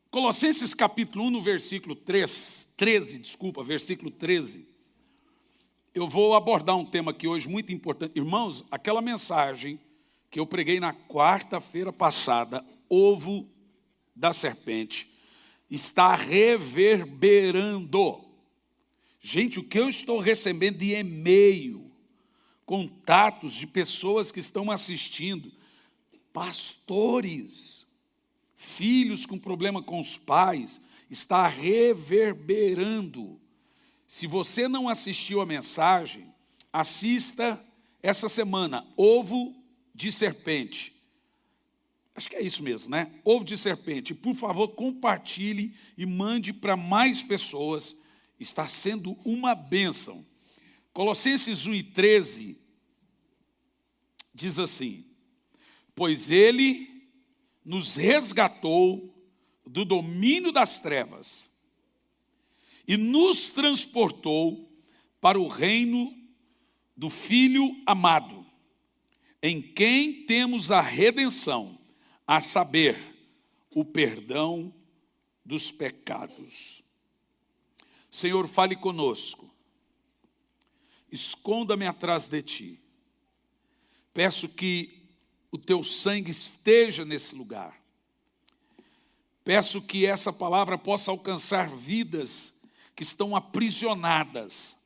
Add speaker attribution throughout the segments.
Speaker 1: Colossenses capítulo 1, no versículo 13. Eu vou abordar um tema aqui hoje muito importante. Irmãos, aquela mensagem que eu preguei na quarta-feira passada, ovo da serpente, está reverberando. Gente, o que eu estou recebendo de e-mail, contatos de pessoas que estão assistindo, pastores, filhos com problema com os pais, está reverberando. Se você não assistiu a mensagem, assista essa semana, ovo de serpente. Acho que é isso mesmo, né? Ovo de serpente. Por favor, compartilhe e mande para mais pessoas. Está sendo uma bênção. Colossenses 1:13 diz assim: pois ele nos resgatou do domínio das trevas e nos transportou para o reino do Filho amado, em quem temos a redenção, a saber, o perdão dos pecados. Senhor, fale conosco. Esconda-me atrás de ti. Peço que o teu sangue esteja nesse lugar. Peço que essa palavra possa alcançar vidas que estão aprisionadas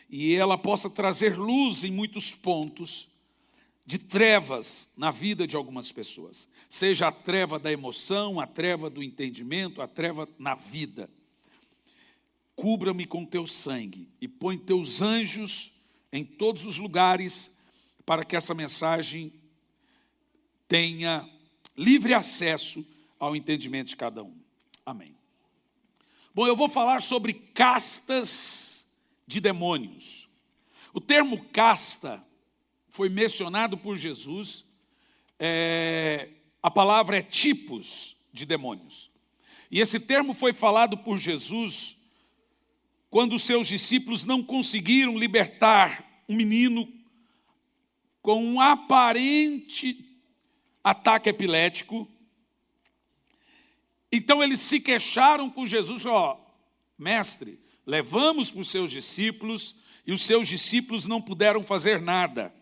Speaker 1: e ela possa trazer luz em muitos pontos de trevas na vida de algumas pessoas. Seja a treva da emoção, a treva do entendimento, a treva na vida. Cubra-me com teu sangue e põe teus anjos em todos os lugares para que essa mensagem tenha livre acesso ao entendimento de cada um. Amém. Bom, eu vou falar sobre castas de demônios. O termo casta foi mencionado por Jesus. A palavra é tipos de demônios. E esse termo foi falado por Jesus quando os seus discípulos não conseguiram libertar um menino com um aparente ataque epilético. Então eles se queixaram com Jesus, mestre, levamos para os seus discípulos e os seus discípulos não puderam fazer nada.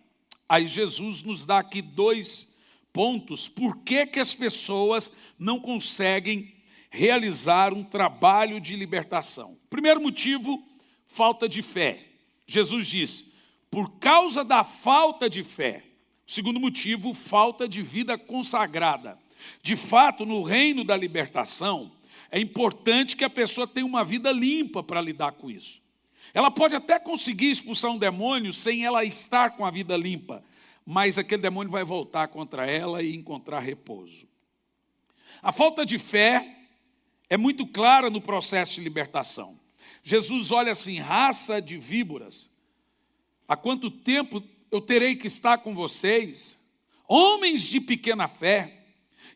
Speaker 1: Aí Jesus nos dá aqui 2 pontos, por que as pessoas não conseguem realizar um trabalho de libertação. Primeiro motivo, falta de fé. Jesus diz, por causa da falta de fé. Segundo motivo, falta de vida consagrada. De fato, no reino da libertação, é importante que a pessoa tenha uma vida limpa para lidar com isso. Ela pode até conseguir expulsar um demônio sem ela estar com a vida limpa, mas aquele demônio vai voltar contra ela e encontrar repouso. A falta de fé é muito clara no processo de libertação. Jesus olha assim, raça de víboras, há quanto tempo eu terei que estar com vocês, homens de pequena fé?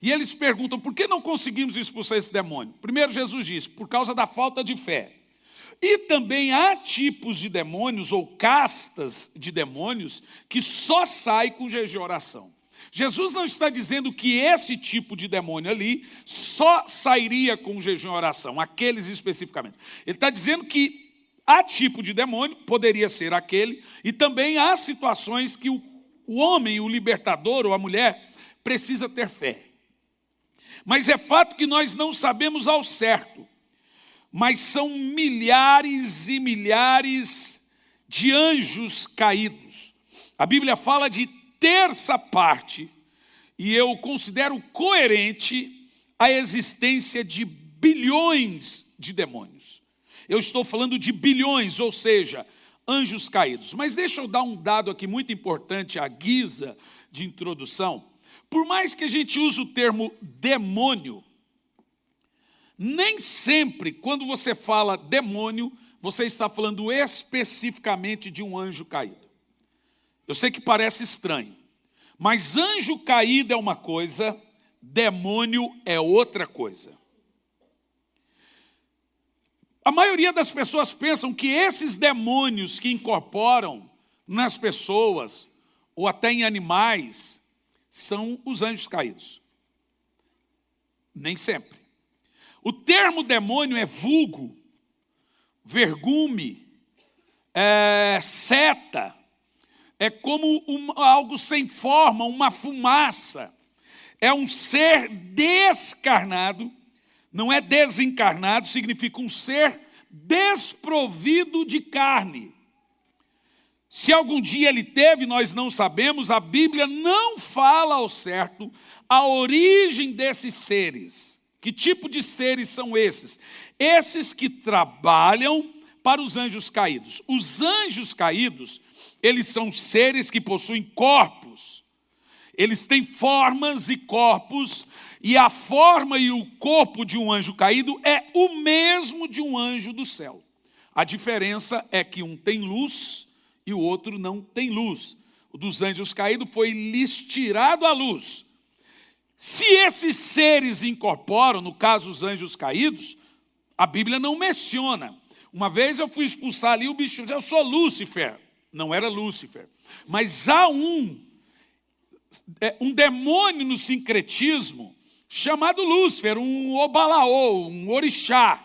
Speaker 1: E eles perguntam, por que não conseguimos expulsar esse demônio? Primeiro Jesus diz, por causa da falta de fé. E também há tipos de demônios, ou castas de demônios, que só saem com jejum e oração. Jesus não está dizendo que esse tipo de demônio ali só sairia com jejum e oração, aqueles especificamente. Ele está dizendo que há tipo de demônio, poderia ser aquele, e também há situações que o homem, o libertador ou a mulher, precisa ter fé. Mas é fato que nós não sabemos ao certo, mas são milhares e milhares de anjos caídos. A Bíblia fala de terça parte, e eu considero coerente a existência de bilhões de demônios. Eu estou falando de bilhões, ou seja, anjos caídos. Mas deixa eu dar um dado aqui muito importante, à guisa de introdução. Por mais que a gente use o termo demônio, nem sempre, quando você fala demônio, você está falando especificamente de um anjo caído. Eu sei que parece estranho, mas anjo caído é uma coisa, demônio é outra coisa. A maioria das pessoas pensam que esses demônios que incorporam nas pessoas, ou até em animais, são os anjos caídos. Nem sempre. O termo demônio é vulgo, vergume, seta, é como algo sem forma, uma fumaça. É um ser descarnado, não é desencarnado, significa um ser desprovido de carne. Se algum dia ele teve, nós não sabemos, a Bíblia não fala ao certo a origem desses seres. Que tipo de seres são esses? Esses que trabalham para os anjos caídos. Os anjos caídos, eles são seres que possuem corpos. Eles têm formas e corpos, e a forma e o corpo de um anjo caído é o mesmo de um anjo do céu. A diferença é que um tem luz e o outro não tem luz. O dos anjos caídos foi lhes tirado a luz. Se esses seres incorporam, no caso os anjos caídos, a Bíblia não menciona. Uma vez eu fui expulsar ali, o bicho disse, eu sou Lúcifer. Não era Lúcifer. Mas há um demônio no sincretismo chamado Lúcifer, um Obalaô, um orixá,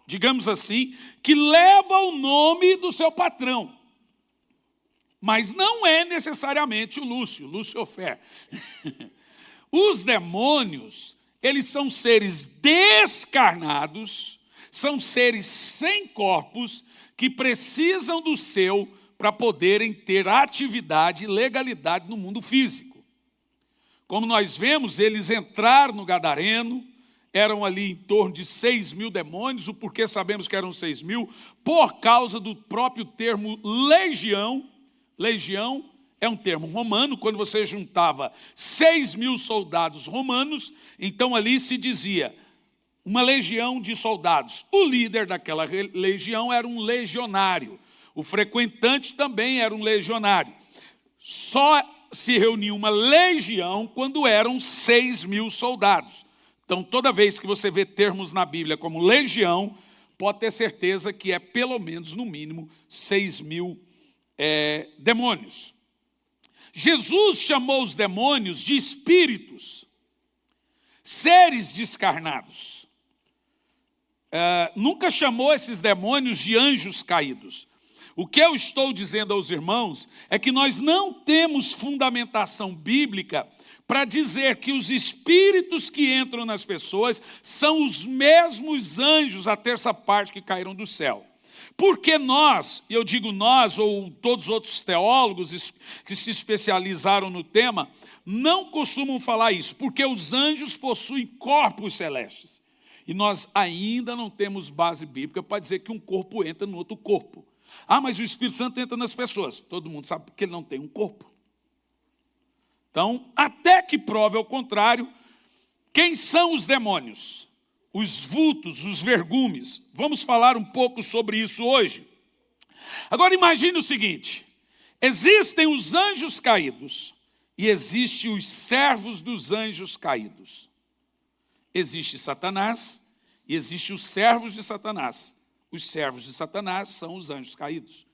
Speaker 1: digamos assim, que leva o nome do seu patrão. Mas não é necessariamente o Lúcifer. Os demônios, eles são seres descarnados, são seres sem corpos, que precisam do seu para poderem ter atividade e legalidade no mundo físico. Como nós vemos, eles entraram no Gadareno, eram ali em torno de 6.000 demônios, o porquê sabemos que eram 6.000, por causa do próprio termo legião. Legião é um termo romano, quando você juntava 6.000 soldados romanos, então ali se dizia uma legião de soldados. O líder daquela legião era um legionário, o frequentante também era um legionário. Só se reunia uma legião quando eram 6.000 soldados. Então, toda vez que você vê termos na Bíblia como legião, pode ter certeza que é pelo menos, no mínimo, 6.000 demônios. Jesus chamou os demônios de espíritos, seres descarnados. Nunca chamou esses demônios de anjos caídos. O que eu estou dizendo aos irmãos é que nós não temos fundamentação bíblica para dizer que os espíritos que entram nas pessoas são os mesmos anjos, a terça parte que caíram do céu. Porque nós, eu digo nós ou todos os outros teólogos que se especializaram no tema, não costumam falar isso, porque os anjos possuem corpos celestes. E nós ainda não temos base bíblica para dizer que um corpo entra no outro corpo. Ah, mas o Espírito Santo entra nas pessoas. Todo mundo sabe porque ele não tem um corpo. Então, até que prove ao contrário, quem são os demônios? Os vultos, os vergumes. Vamos falar um pouco sobre isso hoje. Agora imagine o seguinte, existem os anjos caídos e existem os servos dos anjos caídos. Existe Satanás e existem os servos de Satanás. Os servos de Satanás são os anjos caídos.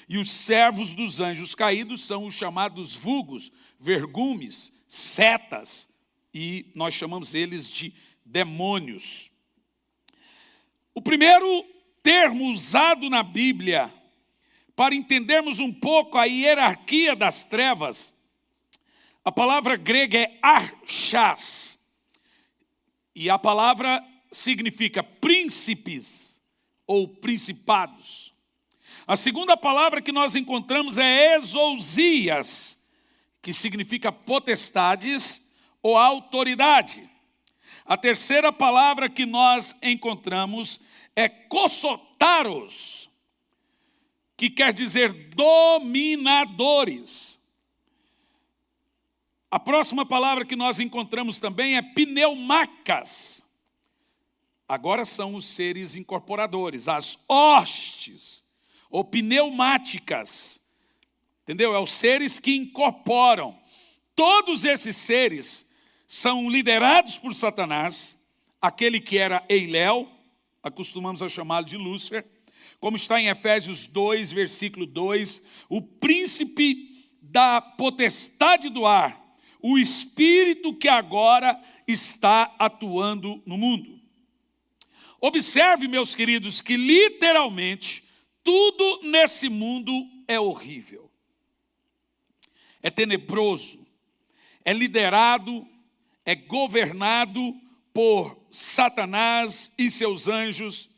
Speaker 1: E os servos dos anjos caídos são os chamados vulgos, vergumes, setas, e nós chamamos eles de demônios. O primeiro termo usado na Bíblia para entendermos um pouco a hierarquia das trevas, a palavra grega é archás, e a palavra significa príncipes ou principados. A segunda palavra que nós encontramos é exousias, que significa potestades ou autoridade. A terceira palavra que nós encontramos é kossotaros, que quer dizer dominadores. A próxima palavra que nós encontramos também é pneumacas. Agora são os seres incorporadores, as hostes, ou pneumáticas. Entendeu? É os seres que incorporam. Todos esses seres são liderados por Satanás, aquele que era Eiléu, acostumamos a chamá-lo de Lúcifer, como está em Efésios 2, versículo 2, o príncipe da potestade do ar, o espírito que agora está atuando no mundo. Observe, meus queridos, que literalmente tudo nesse mundo é horrível. É tenebroso, é liderado, é governado por Satanás e seus anjos,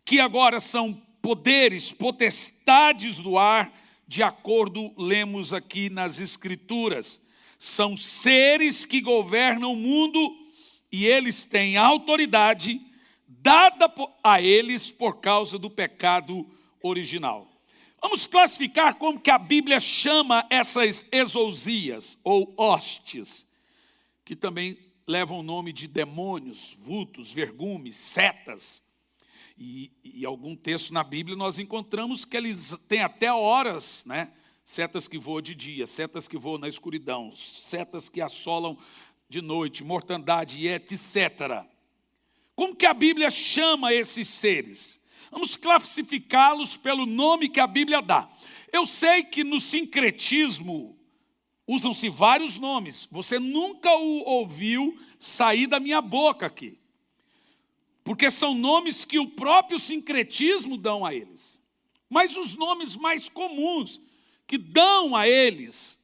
Speaker 1: que agora são poderes, potestades do ar, de acordo, lemos aqui nas Escrituras. São seres que governam o mundo e eles têm autoridade dada a eles por causa do pecado original. Vamos classificar como que a Bíblia chama essas exousias ou hostes, que também levam o nome de demônios, vultos, vergumes, setas. E algum texto na Bíblia nós encontramos que eles têm até horas, né? Setas que voam de dia, setas que voam na escuridão, setas que assolam de noite, mortandade e etc. Como que a Bíblia chama esses seres? Vamos classificá-los pelo nome que a Bíblia dá. Eu sei que no sincretismo usam-se vários nomes. Você nunca o ouviu sair da minha boca aqui. Porque são nomes que o próprio sincretismo dão a eles. Mas os nomes mais comuns que dão a eles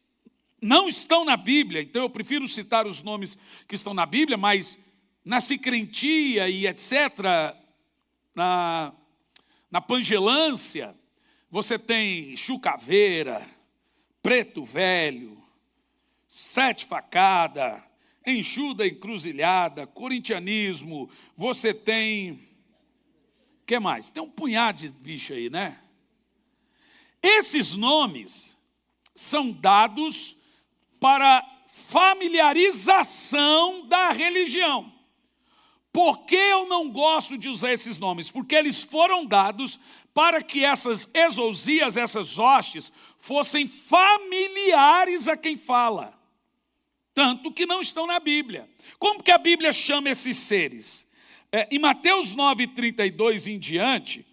Speaker 1: não estão na Bíblia. Então eu prefiro citar os nomes que estão na Bíblia, mas na sincretia e etc., na pangelância, você tem chucaveira, preto velho, sete facada, enxuda encruzilhada, corintianismo, você tem... O que mais? Tem um punhado de bicho aí, né? Esses nomes são dados para familiarização da religião. Por que eu não gosto de usar esses nomes? Porque eles foram dados para que essas exousias, essas hostes, fossem familiares a quem fala. Tanto que não estão na Bíblia. Como que a Bíblia chama esses seres? Em Mateus 9:32 em diante,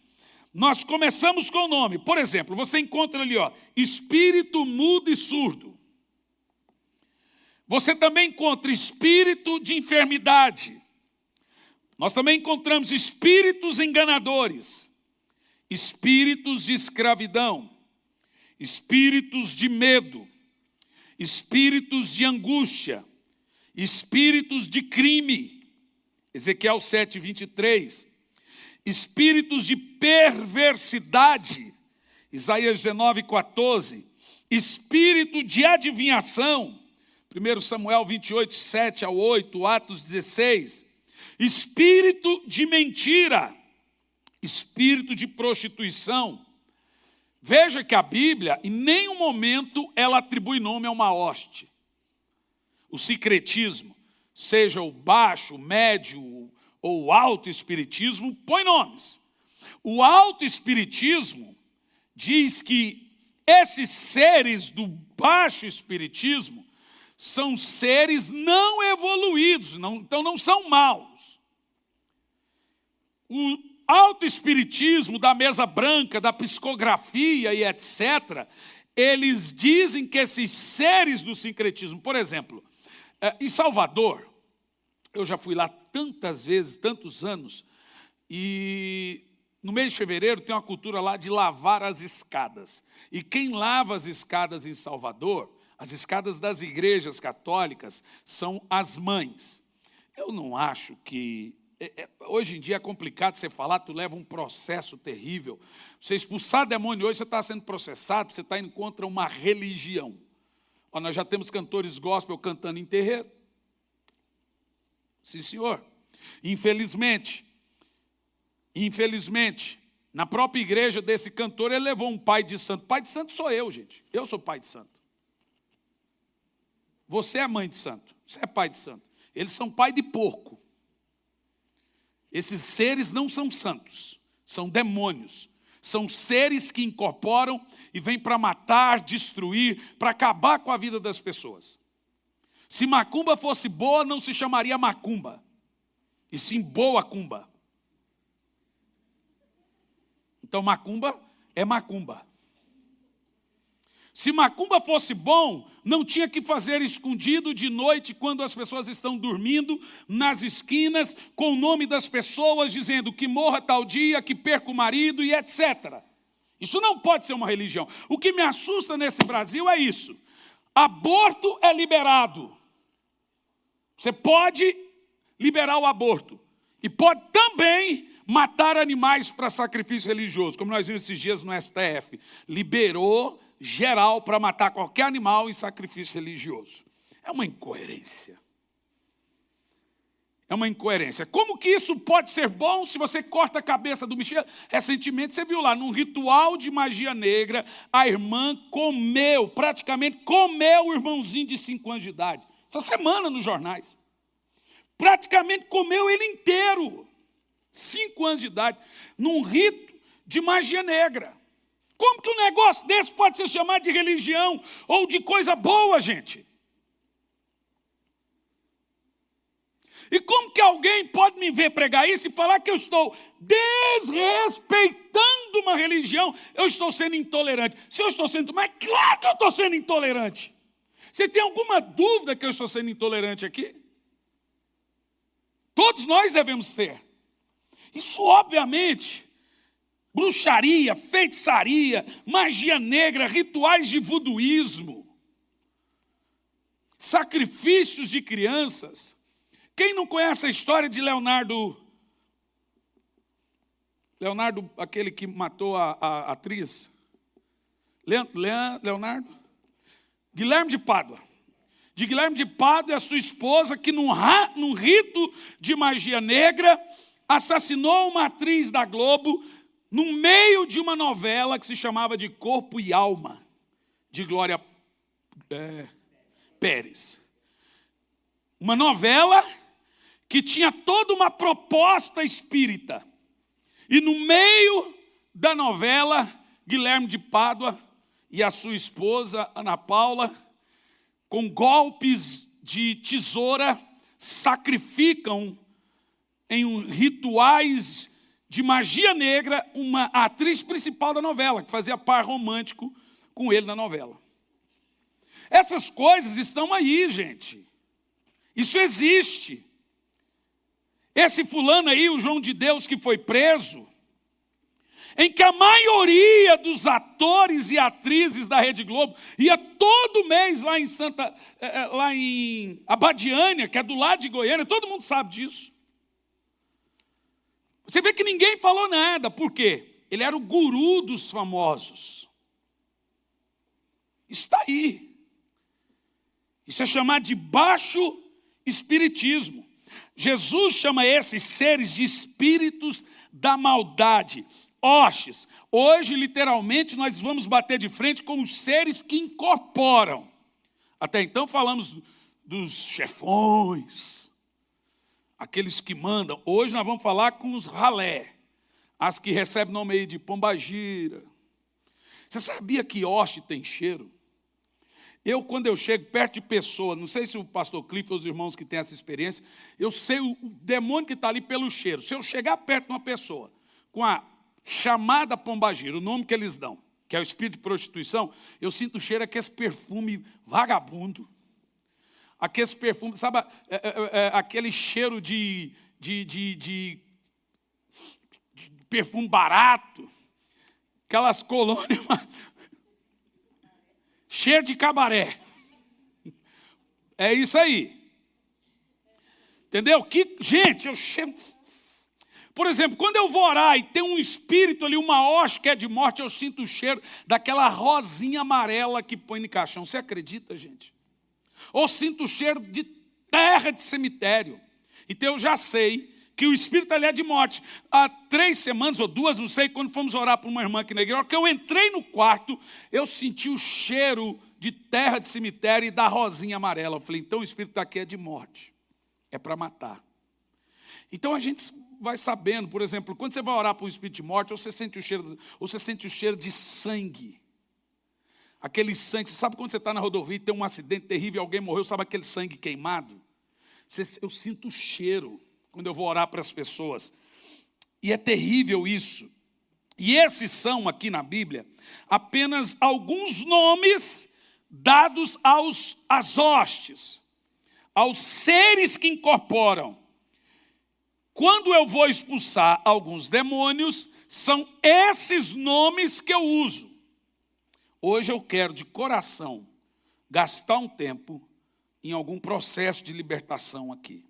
Speaker 1: nós começamos com o nome. Por exemplo, você encontra ali, espírito mudo e surdo. Você também encontra espírito de enfermidade. Nós também encontramos espíritos enganadores, espíritos de escravidão, espíritos de medo, espíritos de angústia, espíritos de crime, Ezequiel 7:23, espíritos de perversidade, Isaías 19:14, espírito de adivinhação, 1 Samuel 28:7-8, Atos 16, espírito de mentira, espírito de prostituição. Veja que a Bíblia, em nenhum momento, ela atribui nome a uma hoste. O sincretismo, seja o baixo, o médio ou o alto espiritismo, põe nomes. O alto espiritismo diz que esses seres do baixo espiritismo são seres não evoluídos, então não são maus. O autoespiritismo da mesa branca, da psicografia e etc., eles dizem que esses seres do sincretismo, por exemplo, em Salvador, eu já fui lá tantas vezes, tantos anos, e no mês de fevereiro tem uma cultura lá de lavar as escadas. E quem lava as escadas em Salvador, as escadas das igrejas católicas, são as mães. Eu não acho que... Hoje em dia é complicado você falar, tu leva um processo terrível. Você expulsar demônio hoje, você está sendo processado, você está indo contra uma religião. Nós já temos cantores gospel cantando em terreiro. Sim, senhor. Infelizmente, na própria igreja desse cantor, ele levou um pai de santo. Pai de santo sou eu, gente. Eu sou pai de santo. Você é mãe de santo. Você é pai de santo. Eles são pai de porco. Esses seres não são santos, são demônios. São seres que incorporam e vêm para matar, destruir, para acabar com a vida das pessoas. Se macumba fosse boa, não se chamaria macumba, e sim boa cumba. Então macumba é macumba. Se macumba fosse bom, não tinha que fazer escondido de noite, quando as pessoas estão dormindo, nas esquinas, com o nome das pessoas, dizendo que morra tal dia, que perca o marido e etc. Isso não pode ser uma religião. O que me assusta nesse Brasil é isso. Aborto é liberado. Você pode liberar o aborto. E pode também matar animais para sacrifício religioso, como nós vimos esses dias no STF. Liberou geral para matar qualquer animal em sacrifício religioso. É uma incoerência. É uma incoerência. Como que isso pode ser bom se você corta a cabeça do bicho? Recentemente você viu lá, num ritual de magia negra, a irmã praticamente comeu o irmãozinho de 5 anos de idade. Essa semana nos jornais. Praticamente comeu ele inteiro. 5 anos de idade. Num rito de magia negra. Como que um negócio desse pode ser chamado de religião ou de coisa boa, gente? E como que alguém pode me ver pregar isso e falar que eu estou desrespeitando uma religião? Eu estou sendo intolerante. Se eu estou sendo, mas claro que eu estou sendo intolerante. Você tem alguma dúvida que eu estou sendo intolerante aqui? Todos nós devemos ter. Isso, obviamente, bruxaria, feitiçaria, magia negra, rituais de voduísmo, sacrifícios de crianças. Quem não conhece a história de Leonardo, aquele que matou a atriz? Leonardo? Guilherme de Pádua. De Guilherme de Pádua e a sua esposa, que num rito de magia negra, assassinou uma atriz da Globo, no meio de uma novela que se chamava de Corpo e Alma, de Glória Pérez. Uma novela que tinha toda uma proposta espírita. E no meio da novela, Guilherme de Pádua e a sua esposa, Ana Paula, com golpes de tesoura, sacrificam em rituais de magia negra uma atriz principal da novela, que fazia par romântico com ele na novela. Essas coisas estão aí, gente. Isso existe. Esse fulano aí, o João de Deus, que foi preso, em que a maioria dos atores e atrizes da Rede Globo ia todo mês lá em Abadiânia, que é do lado de Goiânia, todo mundo sabe disso. Você vê que ninguém falou nada, por quê? Ele era o guru dos famosos. Está aí. Isso é chamado de baixo espiritismo. Jesus chama esses seres de espíritos da maldade, hostes. Hoje, literalmente, nós vamos bater de frente com os seres que incorporam. Até então falamos dos chefões, aqueles que mandam. Hoje nós vamos falar com os ralé, as que recebem nome aí de pombagira. Você sabia que hoste tem cheiro? Quando eu chego perto de pessoa, não sei se o pastor Cliff ou os irmãos que têm essa experiência, eu sei o demônio que está ali pelo cheiro. Se eu chegar perto de uma pessoa com a chamada pombagira, o nome que eles dão, que é o espírito de prostituição, eu sinto o cheiro daquele perfume vagabundo, aquele perfume, sabe, aquele cheiro de perfume barato, aquelas colônias, cheiro de cabaré. É isso aí. Entendeu? Gente, eu cheiro... Por exemplo, quando eu vou orar e tem um espírito ali, uma hoste que é de morte, eu sinto o cheiro daquela rosinha amarela que põe no caixão. Você acredita, gente? Ou sinto o cheiro de terra de cemitério. Então eu já sei que o espírito ali é de morte. Há 3 semanas ou 2, não sei, quando fomos orar para uma irmã aqui na igreja, que eu entrei no quarto, eu senti o cheiro de terra de cemitério e da rosinha amarela. Eu falei, então o espírito aqui é de morte. É para matar. Então a gente vai sabendo, por exemplo, quando você vai orar para um espírito de morte, ou você sente o cheiro de sangue. Aquele sangue, você sabe quando você está na rodovia e tem um acidente terrível, alguém morreu, sabe aquele sangue queimado? Eu sinto o cheiro quando eu vou orar para as pessoas. E é terrível isso. E esses são, aqui na Bíblia, apenas alguns nomes dados às hostes, aos seres que incorporam. Quando eu vou expulsar alguns demônios, são esses nomes que eu uso. Hoje eu quero, de coração, gastar um tempo em algum processo de libertação aqui.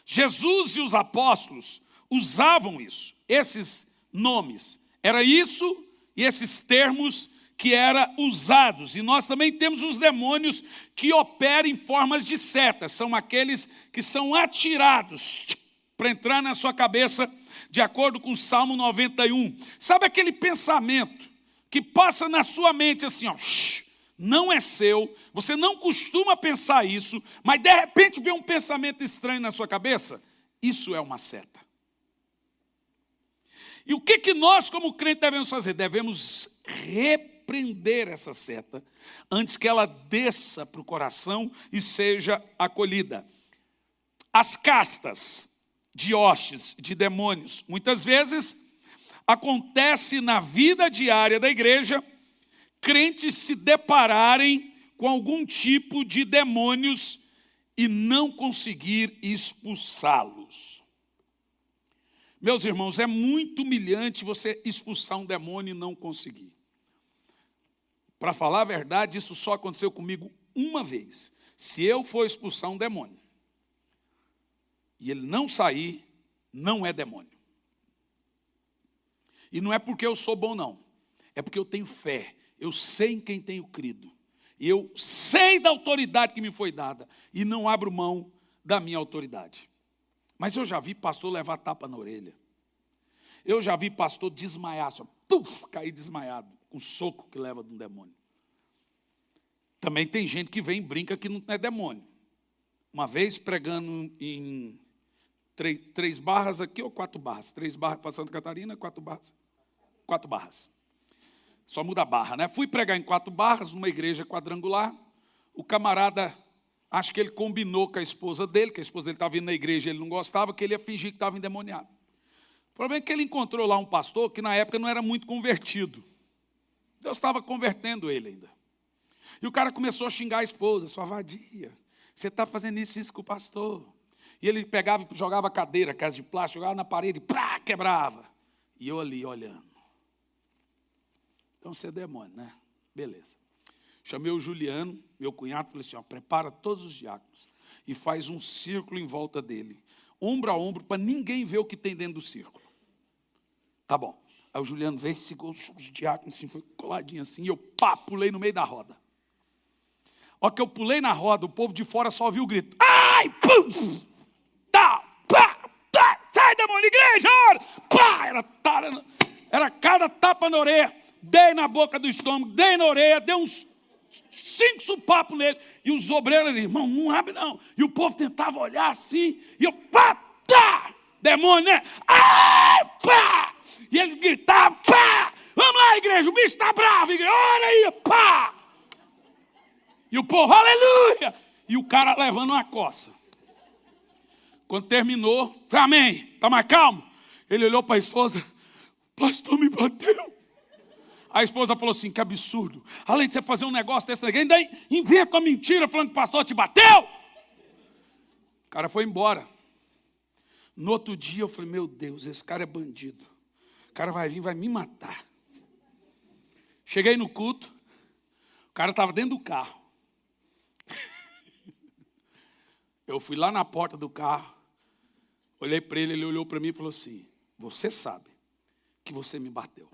Speaker 1: Jesus e os apóstolos usavam isso, esses nomes. Era isso e esses termos que eram usados. E nós também temos os demônios que operam em formas de setas. São aqueles que são atirados para entrar na sua cabeça, de acordo com o Salmo 91. Sabe aquele pensamento que passa na sua mente assim, ó, não é seu, você não costuma pensar isso, mas de repente vem um pensamento estranho na sua cabeça? Isso é uma seta. E o que nós, como crentes, devemos fazer? Devemos repreender essa seta antes que ela desça para o coração e seja acolhida. As castas de hostes, de demônios, muitas vezes acontece na vida diária da igreja, crentes se depararem com algum tipo de demônios e não conseguir expulsá-los. Meus irmãos, é muito humilhante você expulsar um demônio e não conseguir. Para falar a verdade, isso só aconteceu comigo uma vez. Se eu for expulsar um demônio e ele não sair, não é demônio. E não é porque eu sou bom, não. É porque eu tenho fé. Eu sei em quem tenho crido. E eu sei da autoridade que me foi dada. E não abro mão da minha autoridade. Mas eu já vi pastor levar tapa na orelha. Eu já vi pastor desmaiar, só, cair desmaiado, com soco que leva de um demônio. Também tem gente que vem e brinca que não é demônio. Uma vez pregando em 3 barras aqui ou 4 barras? 3 barras para Santa Catarina, 4 barras? 4 barras. Só muda a barra, né? Fui pregar em 4 barras, numa igreja quadrangular. O camarada, acho que ele combinou com a esposa dele, que a esposa dele estava vindo na igreja e ele não gostava, que ele ia fingir que estava endemoniado. O problema é que ele encontrou lá um pastor que na época não era muito convertido. Deus estava convertendo ele ainda. E o cara começou a xingar a esposa, sua vadia, você está fazendo isso com o pastor. E ele pegava e jogava a cadeira, casa de plástico, jogava na parede, plá, quebrava. E eu ali olhando. Então você é demônio, né? Beleza. Chamei o Juliano, meu cunhado, falei assim, ó, prepara todos os diáconos e faz um círculo em volta dele, ombro a ombro, para ninguém ver o que tem dentro do círculo. Tá bom. Aí o Juliano veio, segurou os diáconos, assim, foi coladinho assim, e eu pulei no meio da roda. Ó que eu pulei na roda, o povo de fora só ouviu o grito. Ai, pum! Tá, pá, tá, sai demônio, igreja, ora! Pá, era cada tapa na orelha. Dei na boca do estômago, dei na orelha, dei uns 5 supapos nele. E os obreiros ali, irmão, não abre não. E o povo tentava olhar assim, e eu, pá, tá, demônio, né? Ai, pá! E ele gritava, pá! Vamos lá, igreja, o bicho está bravo, igreja, olha aí, pá! E o povo, aleluia! E o cara levando uma coça. Quando terminou, falei, amém, está mais calmo? Ele olhou para a esposa, o pastor me bateu. A esposa falou assim, que absurdo. Além de você fazer um negócio desse, ainda inventa uma mentira falando que o pastor te bateu. O cara foi embora. No outro dia eu falei, meu Deus, esse cara é bandido. O cara vai vir, vai me matar. Cheguei no culto, o cara estava dentro do carro. Eu fui lá na porta do carro, olhei para ele, ele olhou para mim e falou assim, você sabe que você me bateu.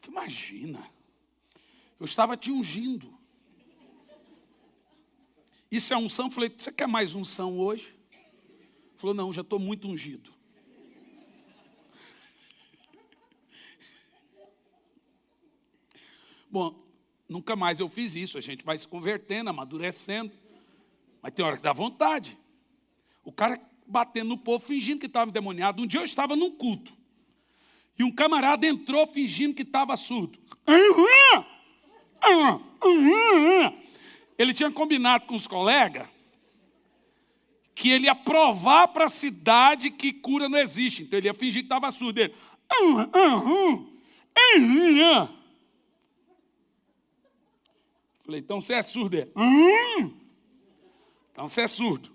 Speaker 1: Imagina, eu estava te ungindo. Isso é unção? Eu falei, você quer mais unção hoje? Ele falou, não, já estou muito ungido. Bom, nunca mais eu fiz isso, a gente vai se convertendo, amadurecendo. Mas tem hora que dá vontade. O cara batendo no povo, fingindo que estava endemoniado. Um dia eu estava num culto. E um camarada entrou fingindo que estava surdo. Ele tinha combinado com os colegas que ele ia provar para a cidade que cura não existe. Então ele ia fingir que estava surdo. Ele, Falei, então você é surdo. Então você é surdo.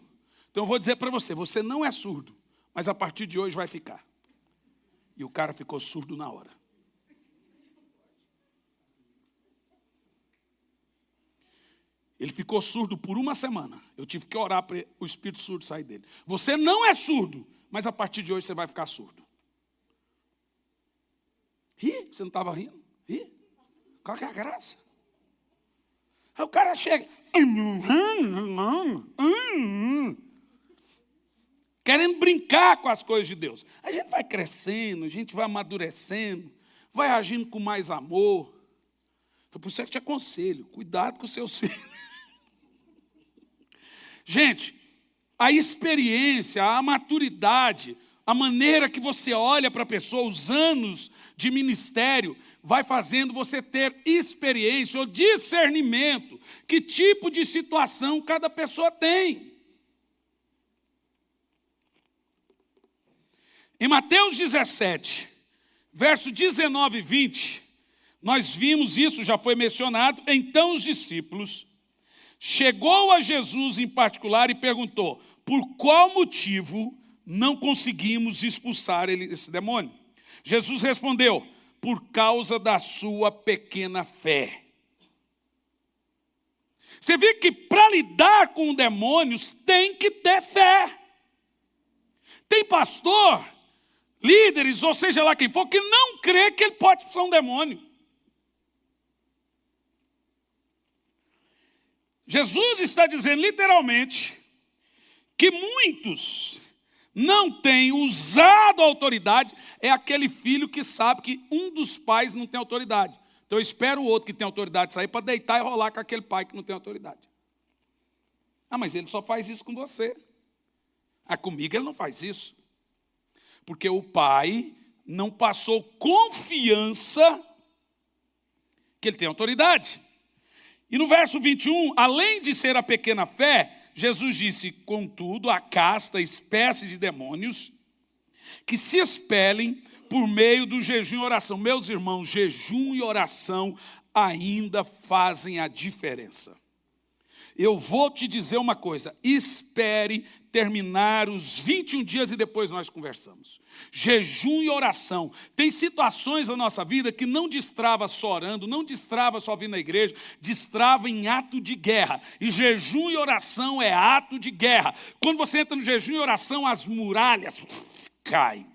Speaker 1: Então eu vou dizer para você, você não é surdo, mas a partir de hoje vai ficar. E o cara ficou surdo na hora. Ele ficou surdo por uma semana. Eu tive que orar para o espírito surdo sair dele. Você não é surdo, mas a partir de hoje você vai ficar surdo. Ri? Você não estava rindo? Ri? Qual que é a graça? Aí o cara chega, querendo brincar com as coisas de Deus. A gente vai crescendo, a gente vai amadurecendo, vai agindo com mais amor. Então, por isso é que te aconselho, cuidado com os seus filhos. Gente, a experiência, a maturidade, a maneira que você olha para a pessoa, os anos de ministério, vai fazendo você ter experiência ou discernimento, que tipo de situação cada pessoa tem. Em Mateus 17, verso 19 e 20, nós vimos isso, já foi mencionado. Então os discípulos chegou a Jesus em particular e perguntou, por qual motivo não conseguimos expulsar esse demônio? Jesus respondeu, por causa da sua pequena fé. Você vê que para lidar com demônios tem que ter fé. Tem pastor, líderes, ou seja lá quem for, que não crê que ele pode ser um demônio. Jesus está dizendo literalmente que muitos não têm usado a autoridade. É aquele filho que sabe que um dos pais não tem autoridade. Então eu espero o outro que tem autoridade sair para deitar e rolar com aquele pai que não tem autoridade. Ah, mas ele só faz isso com você. Ah, comigo ele não faz isso. Porque o pai não passou confiança que ele tem autoridade. E no verso 21, além de ser a pequena fé, Jesus disse, contudo, a casta espécie de demônios que se expelem por meio do jejum e oração. Meus irmãos, jejum e oração ainda fazem a diferença. Eu vou te dizer uma coisa, espere terminar os 21 dias e depois nós conversamos. Jejum e oração. Tem situações na nossa vida que não destrava só orando, não destrava só vindo na igreja, destrava em ato de guerra. E jejum e oração é ato de guerra. Quando você entra no jejum e oração, as muralhas caem.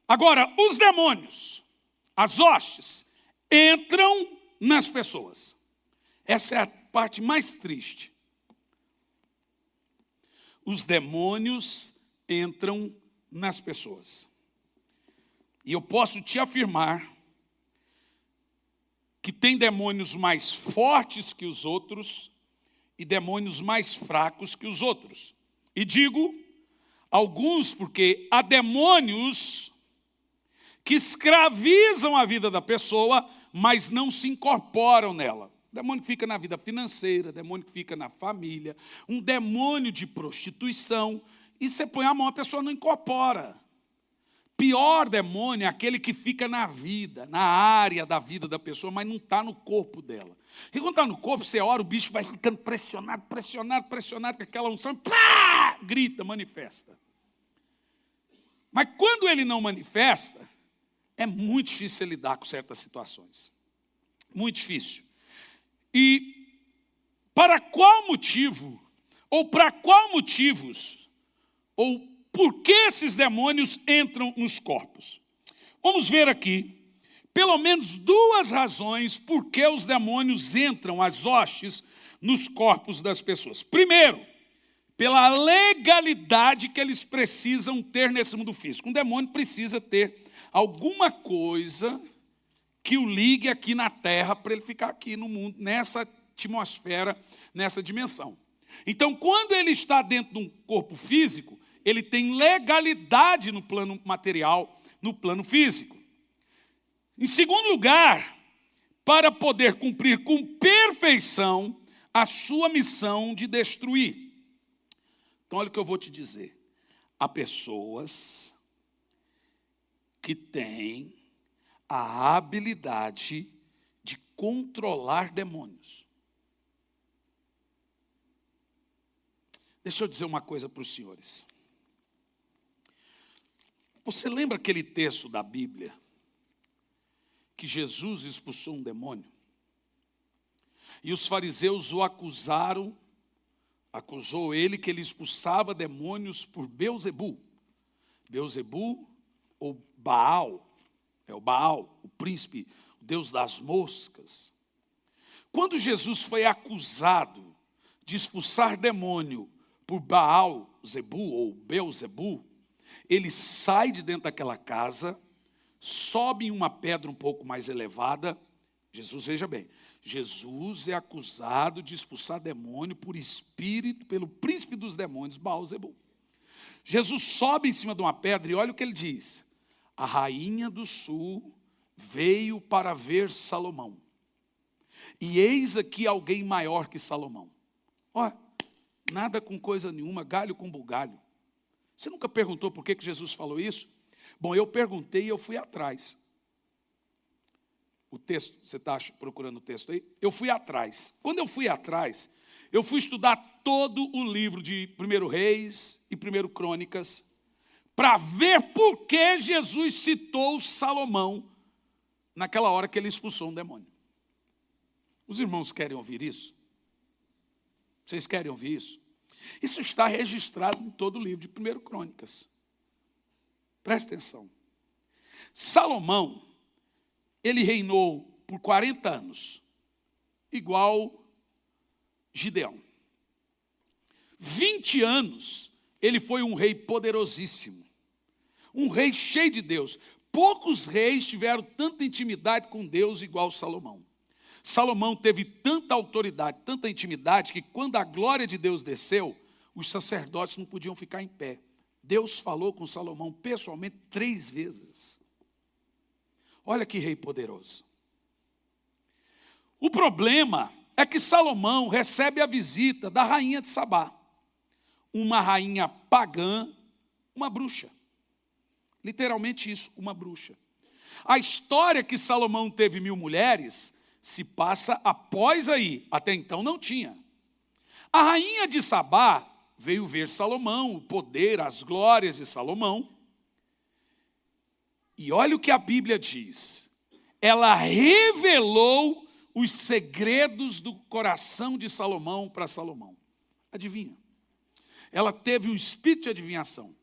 Speaker 1: Agora, os demônios, as hostes, entram nas pessoas. Essa é a parte mais triste. Os demônios entram nas pessoas. E eu posso te afirmar que tem demônios mais fortes que os outros e demônios mais fracos que os outros. E digo alguns porque há demônios que escravizam a vida da pessoa, mas não se incorporam nela. Demônio que fica na vida financeira, demônio que fica na família, um demônio de prostituição, e você põe a mão, a pessoa não incorpora. Pior demônio é aquele que fica na vida, na área da vida da pessoa, mas não está no corpo dela. E quando está no corpo, você ora, o bicho vai ficando pressionado, com aquela unção, pá, grita, manifesta. Mas quando ele não manifesta, é muito difícil lidar com certas situações. Muito difícil. E para qual motivo, ou para qual motivos, ou por que esses demônios entram nos corpos? Vamos ver aqui, pelo menos duas razões por que os demônios entram, as hostes, nos corpos das pessoas. Primeiro, pela legalidade que eles precisam ter nesse mundo físico. Um demônio precisa ter alguma coisa que o ligue aqui na terra para ele ficar aqui no mundo, nessa atmosfera, nessa dimensão. Então, quando ele está dentro de um corpo físico, ele tem legalidade no plano material, no plano físico. Em segundo lugar, para poder cumprir com perfeição a sua missão de destruir. Então olha o que eu vou te dizer. Há pessoas que têm a habilidade de controlar demônios. Deixa eu dizer uma coisa para os senhores. Você lembra aquele texto da Bíblia que Jesus expulsou um demônio? E os fariseus o acusou ele que ele expulsava demônios por Beelzebu. Beelzebu ou Baal, é o Baal, o príncipe, o deus das moscas. Quando Jesus foi acusado de expulsar demônio por Baal-zebu ou Beelzebu, ele sai de dentro daquela casa, sobe em uma pedra um pouco mais elevada. Jesus, veja bem, Jesus é acusado de expulsar demônio por espírito, pelo príncipe dos demônios, Baal-zebu. Jesus sobe em cima de uma pedra e olha o que ele diz. A rainha do sul veio para ver Salomão. E eis aqui alguém maior que Salomão. Olha, nada com coisa nenhuma, galho com bugalho. Você nunca perguntou por que Jesus falou isso? Bom, eu perguntei e eu fui atrás. O texto, você está procurando o texto aí? Eu fui atrás. Quando eu fui atrás, eu fui estudar todo o livro de 1 Reis e 1 Crônicas, para ver por que Jesus citou Salomão naquela hora que ele expulsou um demônio. Os irmãos querem ouvir isso? Vocês querem ouvir isso? Isso está registrado em todo o livro de 1 Crônicas. Presta atenção. Salomão, ele reinou por 40 anos, igual Gideão. 20 anos, ele foi um rei poderosíssimo, um rei cheio de Deus. Poucos reis tiveram tanta intimidade com Deus igual Salomão. Salomão teve tanta autoridade, tanta intimidade, que quando a glória de Deus desceu, os sacerdotes não podiam ficar em pé. Deus falou com Salomão pessoalmente 3 vezes. Olha que rei poderoso. O problema é que Salomão recebe a visita da rainha de Sabá, uma rainha pagã, uma bruxa. Literalmente isso, uma bruxa. A história que Salomão teve 1000 mulheres se passa após aí, até então não tinha. A rainha de Sabá veio ver Salomão, o poder, as glórias de Salomão. E olha o que a Bíblia diz. Ela revelou os segredos do coração de Salomão para Salomão. Adivinha? Ela teve um espírito de adivinhação.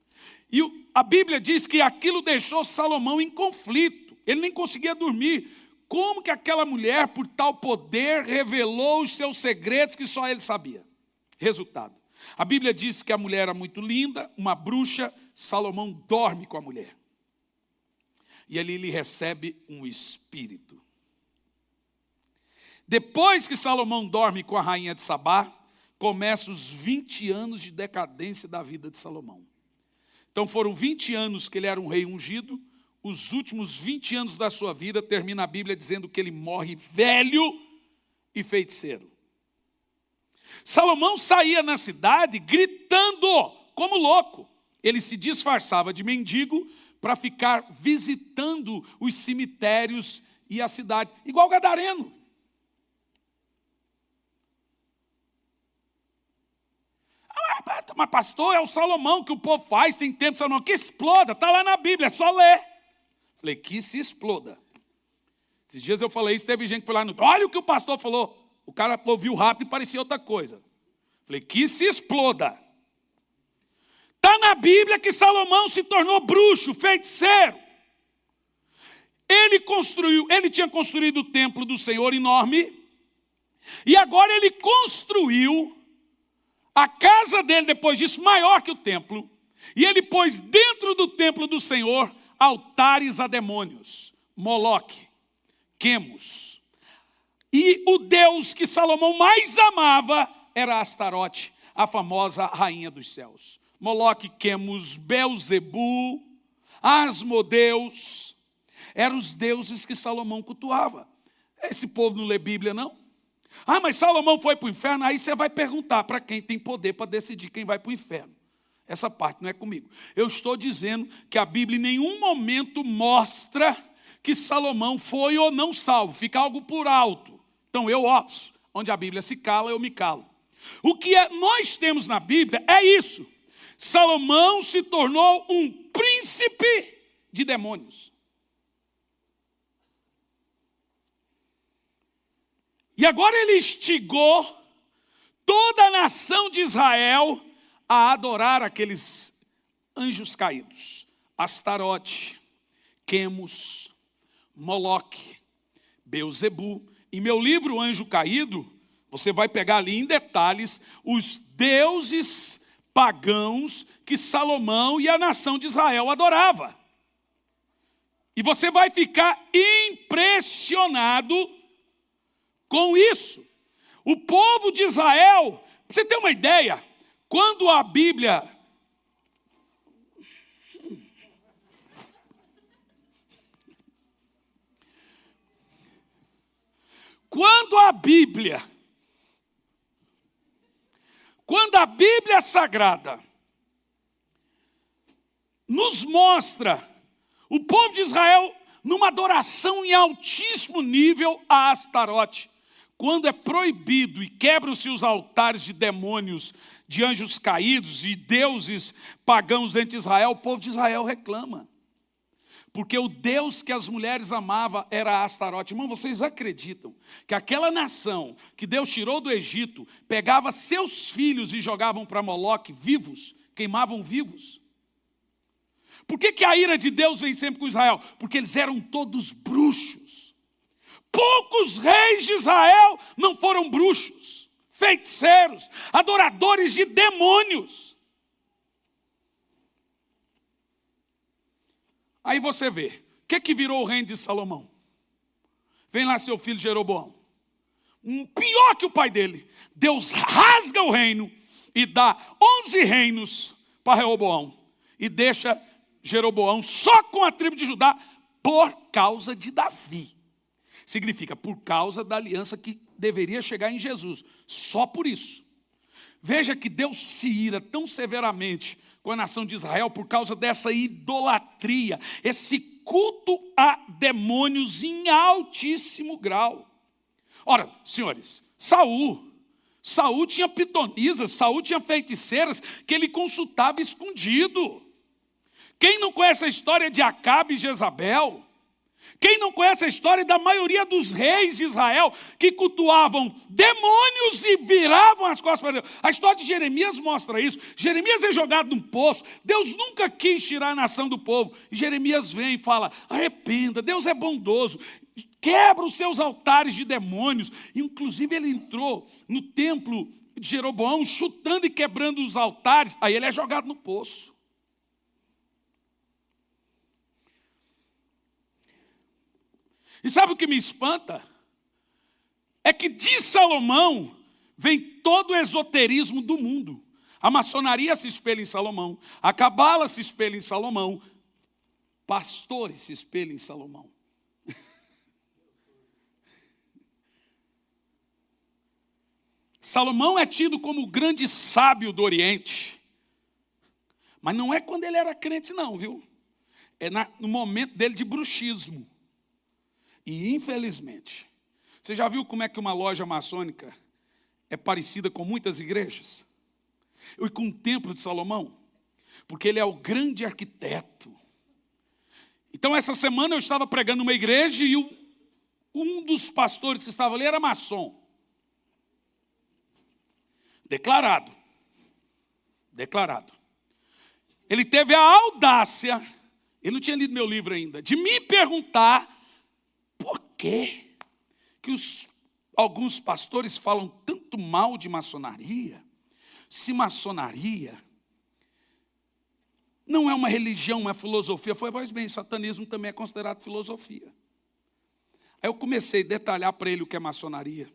Speaker 1: E a Bíblia diz que aquilo deixou Salomão em conflito. Ele nem conseguia dormir. Como que aquela mulher, por tal poder, revelou os seus segredos que só ele sabia? Resultado. A Bíblia diz que a mulher era muito linda, uma bruxa. Salomão dorme com a mulher. E ali ele recebe um espírito. Depois que Salomão dorme com a rainha de Sabá, começam os 20 anos de decadência da vida de Salomão. Então foram 20 anos que ele era um rei ungido. Os últimos 20 anos da sua vida, termina a Bíblia dizendo que ele morre velho e feiticeiro. Salomão saía na cidade gritando como louco. Ele se disfarçava de mendigo para ficar visitando os cemitérios e a cidade, igual gadareno. Mas pastor, é o Salomão que o povo faz, tem tempo, Salomão, que exploda, está lá na Bíblia, é só ler. Falei, que se exploda. Esses dias eu falei isso, teve gente que foi lá no... Olha o que o pastor falou. O cara ouviu rápido e parecia outra coisa. Falei, que se exploda. Está na Bíblia que Salomão se tornou bruxo, feiticeiro. Ele tinha construído o templo do Senhor enorme. E agora ele construiu a casa dele, depois disso, maior que o templo. E ele pôs dentro do templo do Senhor altares a demônios, Moloque, Quemos. E o Deus que Salomão mais amava era Astarote, a famosa rainha dos céus. Moloque, Quemos, Beelzebu, Asmodeus, eram os deuses que Salomão cultuava. Esse povo não lê Bíblia, não? Ah, mas Salomão foi para o inferno? Aí você vai perguntar para quem tem poder para decidir quem vai para o inferno. Essa parte não é comigo. Eu estou dizendo que a Bíblia em nenhum momento mostra que Salomão foi ou não salvo. Fica algo por alto. Então eu opto. Onde a Bíblia se cala, eu me calo. O que nós temos na Bíblia é isso. Salomão se tornou um príncipe de demônios. E agora ele instigou toda a nação de Israel a adorar aqueles anjos caídos. Astarote, Quemos, Moloque, Beuzebu. Em meu livro Anjo Caído, você vai pegar ali em detalhes os deuses pagãos que Salomão e a nação de Israel adorava. E você vai ficar impressionado com isso. O povo de Israel, para você ter uma ideia, quando a Bíblia... Quando a Bíblia Sagrada nos mostra o povo de Israel numa adoração em altíssimo nível a Astarote, quando é proibido e quebram-se os altares de demônios, de anjos caídos e deuses pagãos dentro de Israel, o povo de Israel reclama. Porque o Deus que as mulheres amavam era Astarote. Irmão, vocês acreditam que aquela nação que Deus tirou do Egito, pegava seus filhos e jogavam para Moloque vivos, queimavam vivos? Por que a ira de Deus vem sempre com Israel? Porque eles eram todos bruxos. Poucos reis de Israel não foram bruxos, feiticeiros, adoradores de demônios. Aí você vê, o que virou o reino de Salomão? Vem lá seu filho Jeroboão. Pior que o pai dele. Deus rasga o reino e dá 11 reinos para Reoboão. E deixa Jeroboão só com a tribo de Judá por causa de Davi. Significa por causa da aliança que deveria chegar em Jesus. Só por isso. Veja que Deus se ira tão severamente com a nação de Israel por causa dessa idolatria, esse culto a demônios em altíssimo grau. Ora, senhores, Saul tinha pitonisas, Saul tinha feiticeiras que ele consultava escondido. Quem não conhece a história de Acabe e Jezabel? Quem não conhece a história da maioria dos reis de Israel que cultuavam demônios e viravam as costas para Deus? A história de Jeremias mostra isso. Jeremias é jogado num poço. Deus nunca quis tirar a nação do povo. E Jeremias vem e fala, arrependa, Deus é bondoso. Quebra os seus altares de demônios. Inclusive ele entrou no templo de Jeroboão, chutando e quebrando os altares. Aí ele é jogado no poço. E sabe o que me espanta? É que de Salomão vem todo o esoterismo do mundo. A maçonaria se espelha em Salomão, a cabala se espelha em Salomão, pastores se espelham em Salomão. Salomão é tido como o grande sábio do Oriente. Mas não é quando ele era crente não, viu? É no momento dele de bruxismo. E infelizmente, você já viu como é que uma loja maçônica é parecida com muitas igrejas? E com o templo de Salomão? Porque ele é o grande arquiteto. Então essa semana eu estava pregando numa igreja e um dos pastores que estava ali era maçom. Declarado. Ele teve a audácia, ele não tinha lido meu livro ainda, de me perguntar por que alguns pastores falam tanto mal de maçonaria, se maçonaria não é uma religião, uma filosofia. Foi, pois bem, satanismo também é considerado filosofia. Aí eu comecei a detalhar para ele o que é maçonaria.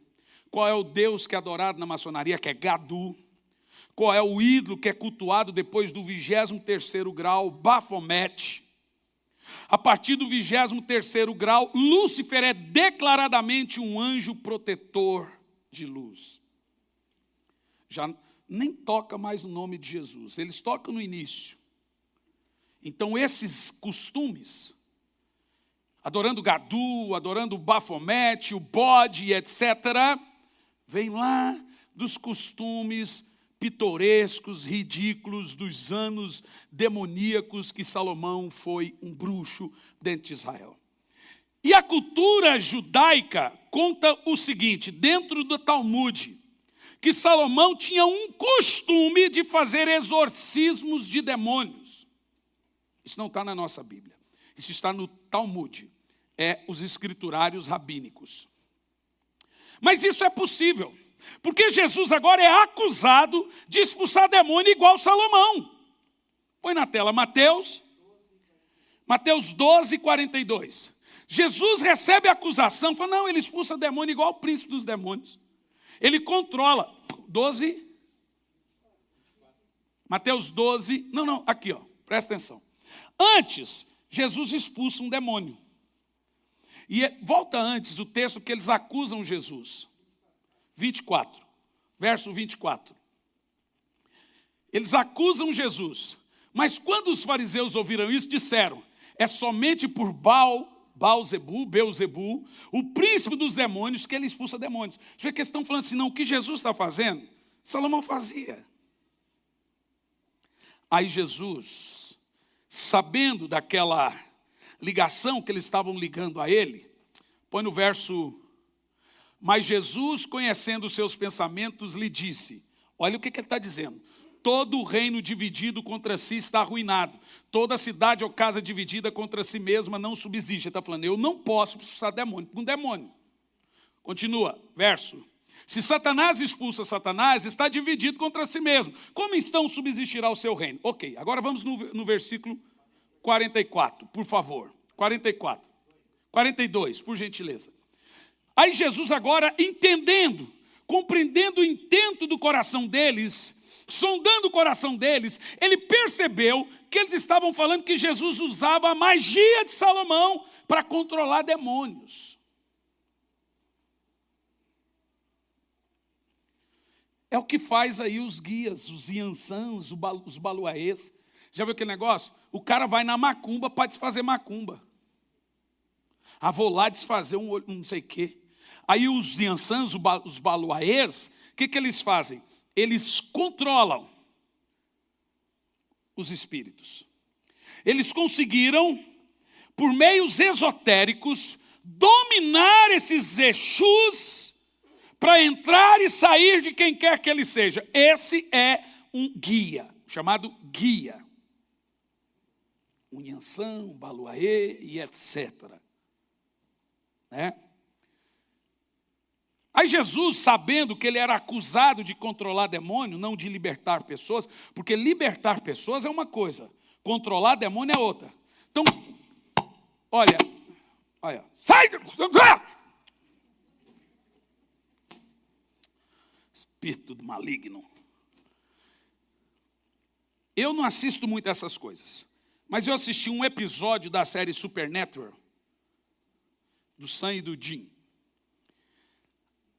Speaker 1: Qual é o Deus que é adorado na maçonaria, que é Gadu. Qual é o ídolo que é cultuado depois do 23º grau, Bafomete. A partir do 23º grau, Lúcifer é declaradamente um anjo protetor. de luz. Já nem toca mais no nome de Jesus, eles tocam no início. Então esses costumes, adorando Gadu, adorando Bafomete, o bode, etc., vem lá dos costumes pitorescos, ridículos, dos anos demoníacos que Salomão foi um bruxo dentro de Israel. E a cultura judaica conta o seguinte, dentro do Talmud, que Salomão tinha um costume de fazer exorcismos de demônios. Isso não está na nossa Bíblia. Isso está no Talmud. É os escriturários rabínicos. Mas isso é possível. Porque Jesus agora é acusado de expulsar demônio igual Salomão. Põe na tela Mateus 12, 42. Jesus recebe a acusação, fala, não, ele expulsa demônio igual o príncipe dos demônios. Ele controla. 12. Mateus 12. Não, aqui, ó, presta atenção. Antes, Jesus expulsa um demônio. E volta antes o texto que eles acusam Jesus. 24, verso 24. Eles acusam Jesus. Mas quando os fariseus ouviram isso, disseram, é somente por Beelzebu, o príncipe dos demônios, que ele expulsa demônios. Você vê que eles estão falando assim, não, o que Jesus está fazendo, Salomão fazia. Aí Jesus, sabendo daquela ligação que eles estavam ligando a ele, põe no verso, mas Jesus, conhecendo os seus pensamentos, lhe disse, olha o que ele está dizendo, todo o reino dividido contra si está arruinado, toda cidade ou casa dividida contra si mesma não subsiste. Ele está falando, eu não posso expulsar demônio por um demônio. Continua, verso, se Satanás expulsa Satanás, está dividido contra si mesmo, como então subsistirá o seu reino? Ok, agora vamos no versículo 44, por favor, 42, por gentileza. Aí Jesus agora entendendo, compreendendo o intento do coração deles, sondando o coração deles, ele percebeu que eles estavam falando que Jesus usava a magia de Salomão para controlar demônios. É o que faz aí os guias, os iansãs, os baluaês. Já viu aquele negócio? O cara vai na macumba para desfazer macumba. Vou lá desfazer um não sei o quê. Aí os iansãs, os baluaês, o que eles fazem? Eles controlam os espíritos. Eles conseguiram, por meios esotéricos, dominar esses Exus para entrar e sair de quem quer que ele seja. Esse é um guia, chamado guia. Um iansã, um baluaê e etc. Né? Aí Jesus, sabendo que ele era acusado de controlar demônio, não de libertar pessoas, porque libertar pessoas é uma coisa, controlar demônio é outra. Então, olha, sai! Espírito do maligno. Eu não assisto muito essas coisas, mas eu assisti um episódio da série Supernatural, do Sam e do Jim.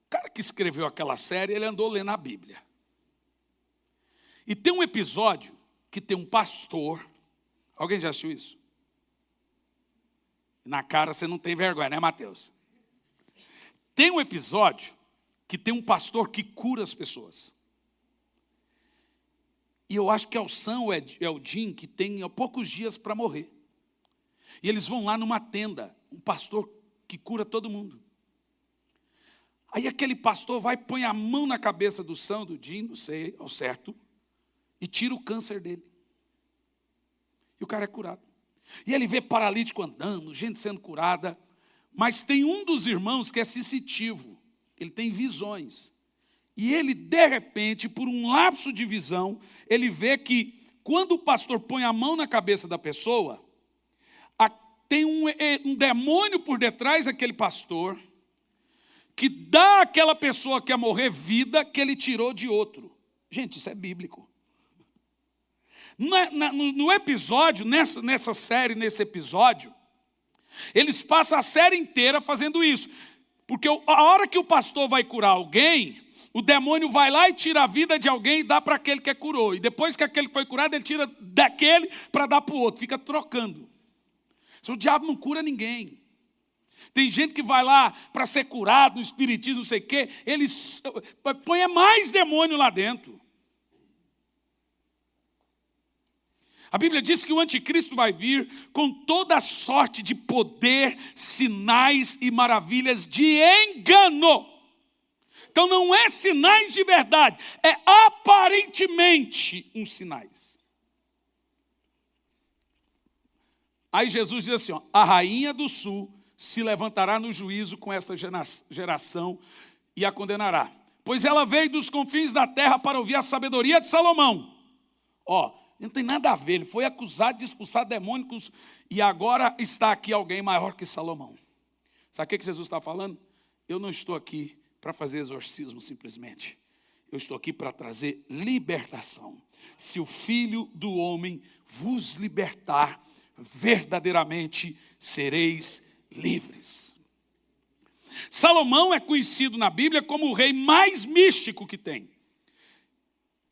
Speaker 1: O cara que escreveu aquela série, ele andou lendo a Bíblia. E tem um episódio que tem um pastor. Alguém já assistiu isso? Na cara você não tem vergonha, né, Mateus? Tem um episódio que tem um pastor que cura as pessoas. E eu acho que é o Sam ou é o Jim que tem poucos dias para morrer. E eles vão lá numa tenda, um pastor que cura todo mundo. Aí aquele pastor vai, põe a mão na cabeça do Sam, do Jim, não sei, ao certo, e tira o câncer dele. E o cara é curado. E ele vê paralítico andando, gente sendo curada, mas tem um dos irmãos que é sensitivo, ele tem visões. E ele, de repente, por um lapso de visão, ele vê que quando o pastor põe a mão na cabeça da pessoa, tem um demônio por detrás daquele pastor, que dá àquela pessoa que ia morrer vida que ele tirou de outro. Gente, isso é bíblico. No episódio, nessa série, nesse episódio, eles passam a série inteira fazendo isso. Porque a hora que o pastor vai curar alguém, o demônio vai lá e tira a vida de alguém e dá para aquele que curou. E depois que aquele que foi curado, ele tira daquele para dar para o outro. Fica trocando. O diabo não cura ninguém. Tem gente que vai lá para ser curado no espiritismo, não sei o quê. Eles põem mais demônio lá dentro. A Bíblia diz que o anticristo vai vir com toda a sorte de poder, sinais e maravilhas de engano. Então não é sinais de verdade, é aparentemente uns sinais. Aí Jesus diz assim, a rainha do sul se levantará no juízo com esta geração e a condenará. Pois ela veio dos confins da terra para ouvir a sabedoria de Salomão. Não tem nada a ver, ele foi acusado de expulsar demônios e agora está aqui alguém maior que Salomão. Sabe o que Jesus está falando? Eu não estou aqui para fazer exorcismo simplesmente. Eu estou aqui para trazer libertação. Se o Filho do Homem vos libertar, verdadeiramente sereis livres. Salomão é conhecido na Bíblia como o rei mais místico que tem.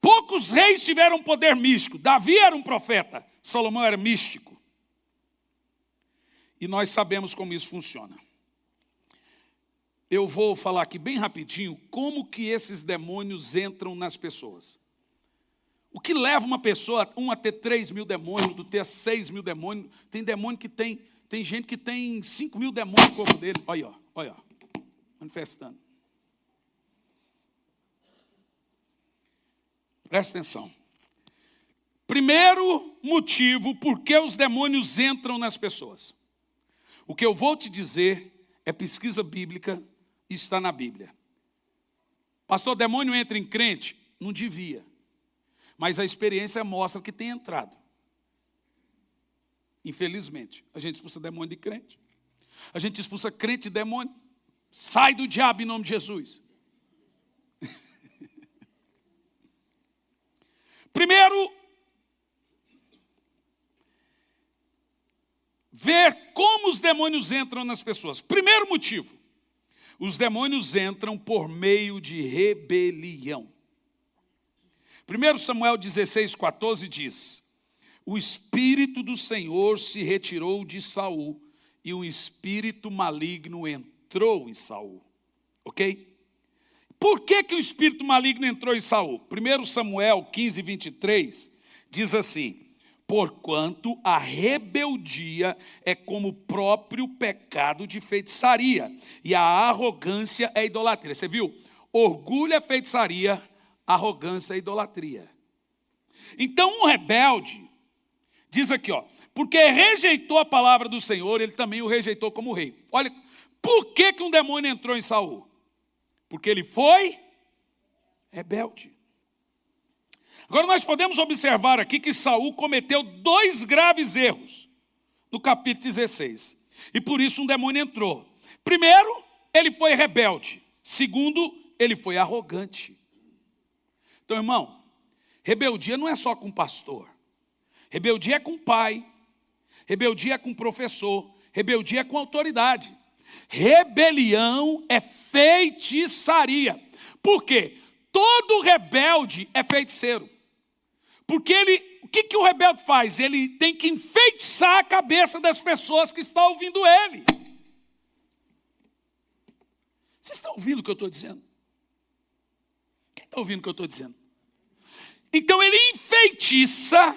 Speaker 1: Poucos reis tiveram poder místico. Davi era um profeta, Salomão era místico. E nós sabemos como isso funciona. Eu vou falar aqui bem rapidinho como que esses demônios entram nas pessoas. O que leva uma pessoa, a ter 3.000 demônios, outro ter 6.000 demônios. Tem demônio que tem gente que tem 5.000 demônios no corpo dele. Olha, manifestando. Presta atenção. Primeiro motivo por que os demônios entram nas pessoas. O que eu vou te dizer é pesquisa bíblica e está na Bíblia. Pastor, demônio entra em crente? Não devia. Mas a experiência mostra que tem entrado. Infelizmente. A gente expulsa demônio de crente. A gente expulsa crente de demônio. Sai do diabo em nome de Jesus. Primeiro, ver como os demônios entram nas pessoas. Primeiro motivo, os demônios entram por meio de rebelião. 1 Samuel 16,14 diz, o Espírito do Senhor se retirou de Saul e um espírito maligno entrou em Saul. Ok? Por que o espírito maligno entrou em Saul? 1 Samuel 15, 23 diz assim, porquanto a rebeldia é como o próprio pecado de feitiçaria, e a arrogância é idolatria. Você viu? Orgulho é feitiçaria, arrogância é idolatria. Então um rebelde, diz aqui, porque rejeitou a palavra do Senhor, ele também o rejeitou como rei. Olha, por que um demônio entrou em Saul? Porque ele foi rebelde. Agora nós podemos observar aqui que Saul cometeu 2 graves erros no capítulo 16. E por isso um demônio entrou. Primeiro, ele foi rebelde. Segundo, ele foi arrogante. Então, irmão, rebeldia não é só com pastor. Rebeldia é com pai. Rebeldia é com professor. Rebeldia é com autoridade. Rebelião é feitiçaria. Por quê? Todo rebelde é feiticeiro. Porque o que o rebelde faz? Ele tem que enfeitiçar a cabeça das pessoas que estão ouvindo ele. Vocês estão ouvindo o que eu estou dizendo? Quem está ouvindo o que eu estou dizendo? Então ele enfeitiça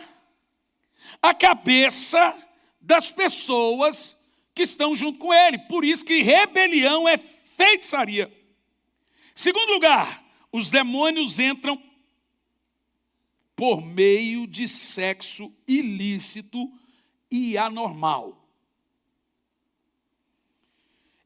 Speaker 1: a cabeça das pessoas que estão junto com ele. Por isso que rebelião é feitiçaria. Segundo lugar, os demônios entram por meio de sexo ilícito e anormal.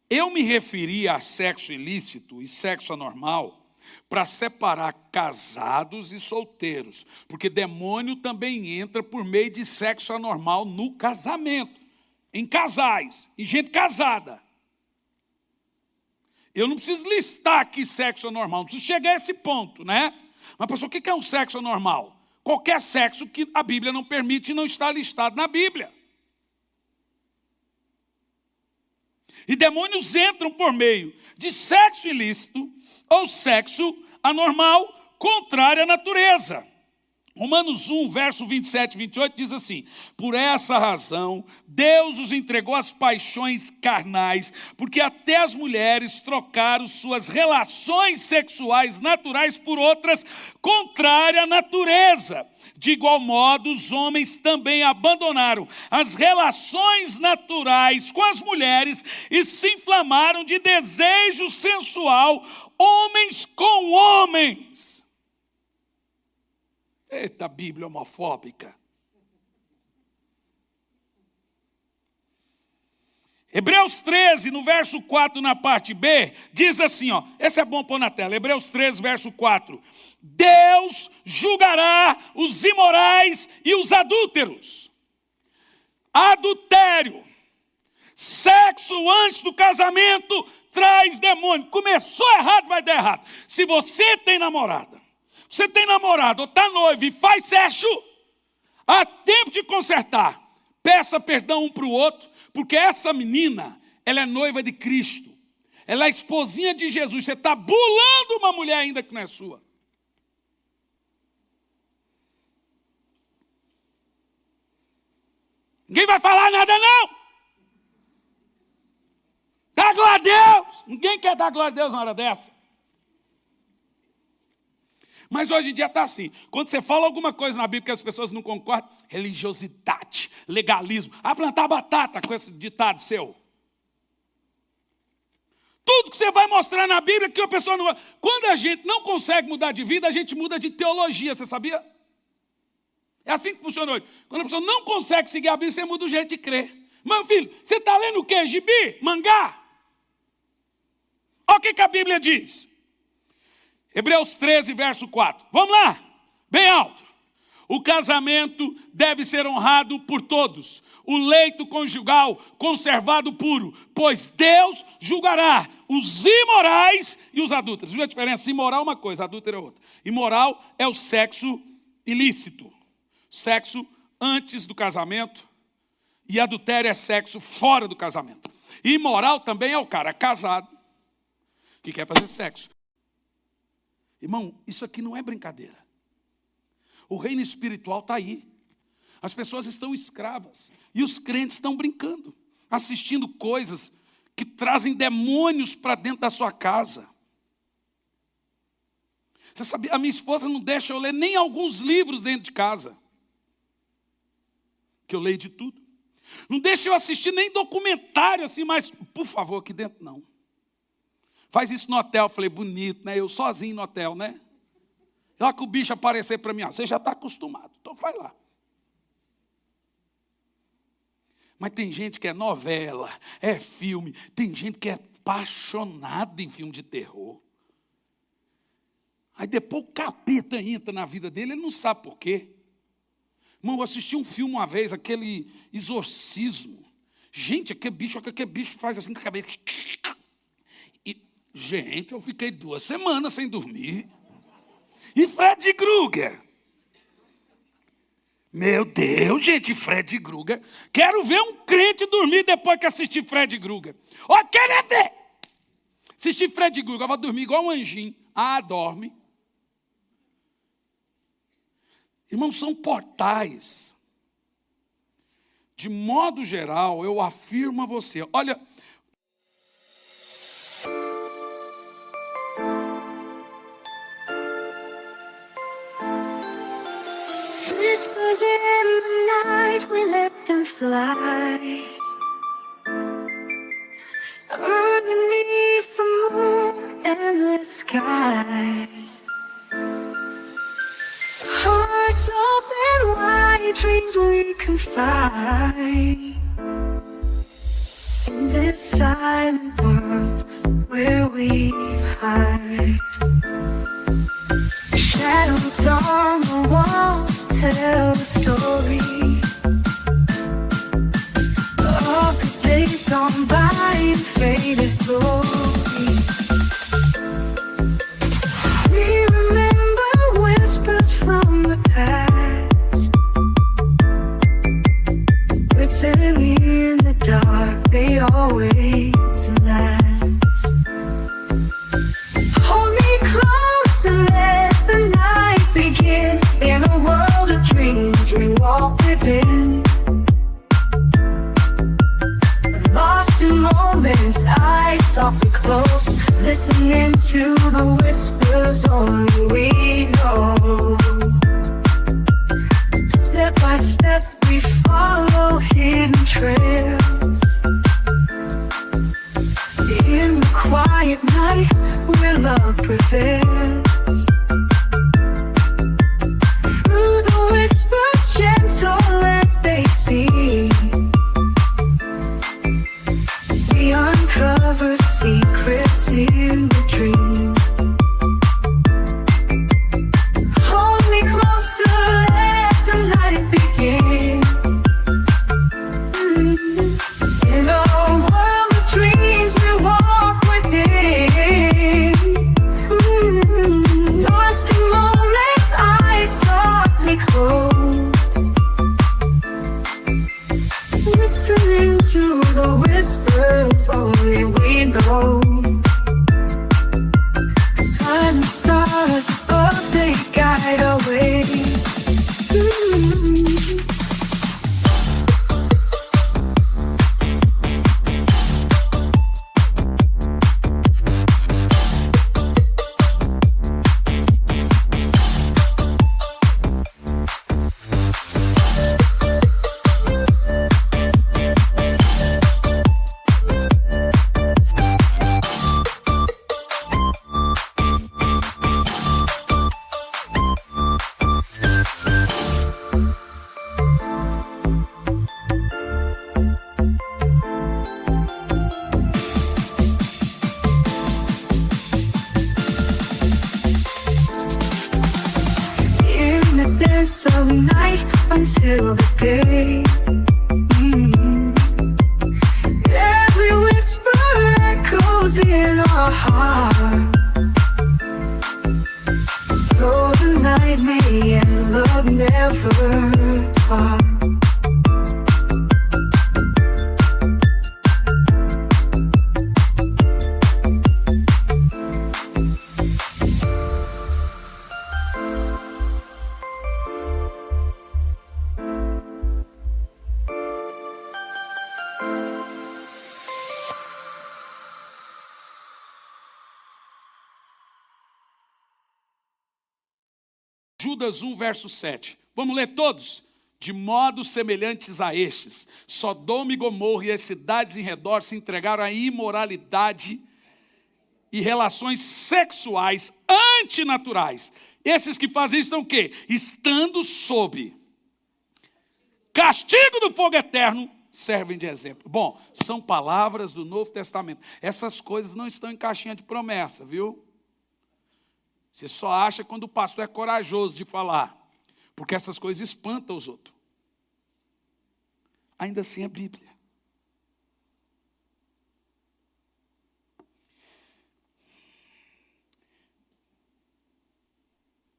Speaker 1: Eu me referi a sexo ilícito e sexo anormal para separar casados e solteiros, porque demônio também entra por meio de sexo anormal no casamento, em casais, em gente casada. Eu não preciso listar aqui sexo anormal, não preciso chegar a esse ponto, né? Mas, pastor, o que é um sexo anormal? Qualquer sexo que a Bíblia não permite e não está listado na Bíblia. E demônios entram por meio de sexo ilícito ou sexo anormal, contrário à natureza. Romanos 1, verso 27 e 28 diz assim: por essa razão, Deus os entregou às paixões carnais, porque até as mulheres trocaram suas relações sexuais naturais por outras contrárias à natureza. De igual modo, os homens também abandonaram as relações naturais com as mulheres e se inflamaram de desejo sensual, homens com homens. Eita, Bíblia homofóbica. Hebreus 13, no verso 4, na parte B, diz assim, ó, esse é bom pôr na tela, Hebreus 13, verso 4. Deus julgará os imorais e os adúlteros. Adultério, sexo antes do casamento, traz demônio. Começou errado, vai dar errado. Se você tem namorado ou está noivo e faz sexo, há tempo de consertar. Peça perdão um para o outro, porque essa menina, ela é noiva de Cristo. Ela é esposinha de Jesus. Você está bulando uma mulher ainda que não é sua. Ninguém vai falar nada, não. Dá glória a Deus. Ninguém quer dar glória a Deus na hora dessa. Mas hoje em dia está assim. Quando você fala alguma coisa na Bíblia que as pessoas não concordam, religiosidade, legalismo. A plantar batata com esse ditado seu. Tudo que você vai mostrar na Bíblia que a pessoa não... Quando a gente não consegue mudar de vida, a gente muda de teologia, você sabia? É assim que funciona hoje. Quando a pessoa não consegue seguir a Bíblia, você muda o jeito de crer. Meu filho, você está lendo o quê? Gibi? Mangá? Olha o que a Bíblia diz. Hebreus 13, verso 4. Vamos lá, bem alto. O casamento deve ser honrado por todos. O leito conjugal conservado puro, pois Deus julgará os imorais e os adúlteros. Viu a diferença? Imoral é uma coisa, adúltero é outra. Imoral é o sexo ilícito. Sexo antes do casamento. E adultério é sexo fora do casamento. E imoral também é o cara casado que quer fazer sexo. Irmão, isso aqui não é brincadeira. O reino espiritual está aí. As pessoas estão escravas. E os crentes estão brincando, assistindo coisas que trazem demônios para dentro da sua casa. Você sabe, a minha esposa não deixa eu ler nem alguns livros dentro de casa. Que eu leio de tudo. Não deixa eu assistir nem documentário assim, mas, por favor, aqui dentro não. Faz isso no hotel. Eu falei, bonito, né? Eu sozinho no hotel, né? Olha que o bicho aparecer para mim. Ó, você já está acostumado, então vai lá. Mas tem gente que é novela, é filme. Tem gente que é apaixonada em filme de terror. Aí depois o capeta entra na vida dele, ele não sabe por quê. Irmão, eu assisti um filme uma vez, aquele Exorcismo. Gente, aquele bicho faz assim com a cabeça... Gente, eu fiquei 2 semanas sem dormir. E Fred Krueger? Meu Deus, gente, Fred Krueger. Quero ver um crente dormir depois que assistir Fred Krueger. Ó, quero ver. Assistir Fred Krueger, eu vou dormir igual um anjinho. Ah, dorme. Irmãos, são portais. De modo geral, eu afirmo a você. Olha...
Speaker 2: Whispers in the night, we let them fly. Underneath the moon, endless sky. Hearts open wide, dreams we confide. In this silent world where we hide. Shadows on the walls tell the story of the days gone by in faded glory. We remember whispers from the past, written in the dark, they always Listening to the whispers only we know. Step by step we follow hidden trails. In the quiet night where love prevails. Through the whispers gentle as they seem, we uncover secrets in the dream. Hold me closer, let the night begin. In a world of dreams we walk within. Lost in moments, eyes softly closed. Listening to the whispers only we know. Silent stars above, they guide our way. In the dance of night until the day. Every whisper echoes in our heart. Though the night may end, love never part.
Speaker 1: Judas 1, verso 7. Vamos ler todos? De modo semelhantes a estes, Sodoma e Gomorra e as cidades em redor se entregaram à imoralidade e relações sexuais antinaturais. Esses que fazem isso estão o quê? Estando sob castigo do fogo eterno, servem de exemplo. Bom, são palavras do Novo Testamento. Essas coisas não estão em caixinha de promessa, viu? Você só acha quando o pastor é corajoso de falar, porque essas coisas espantam os outros. Ainda assim é Bíblia.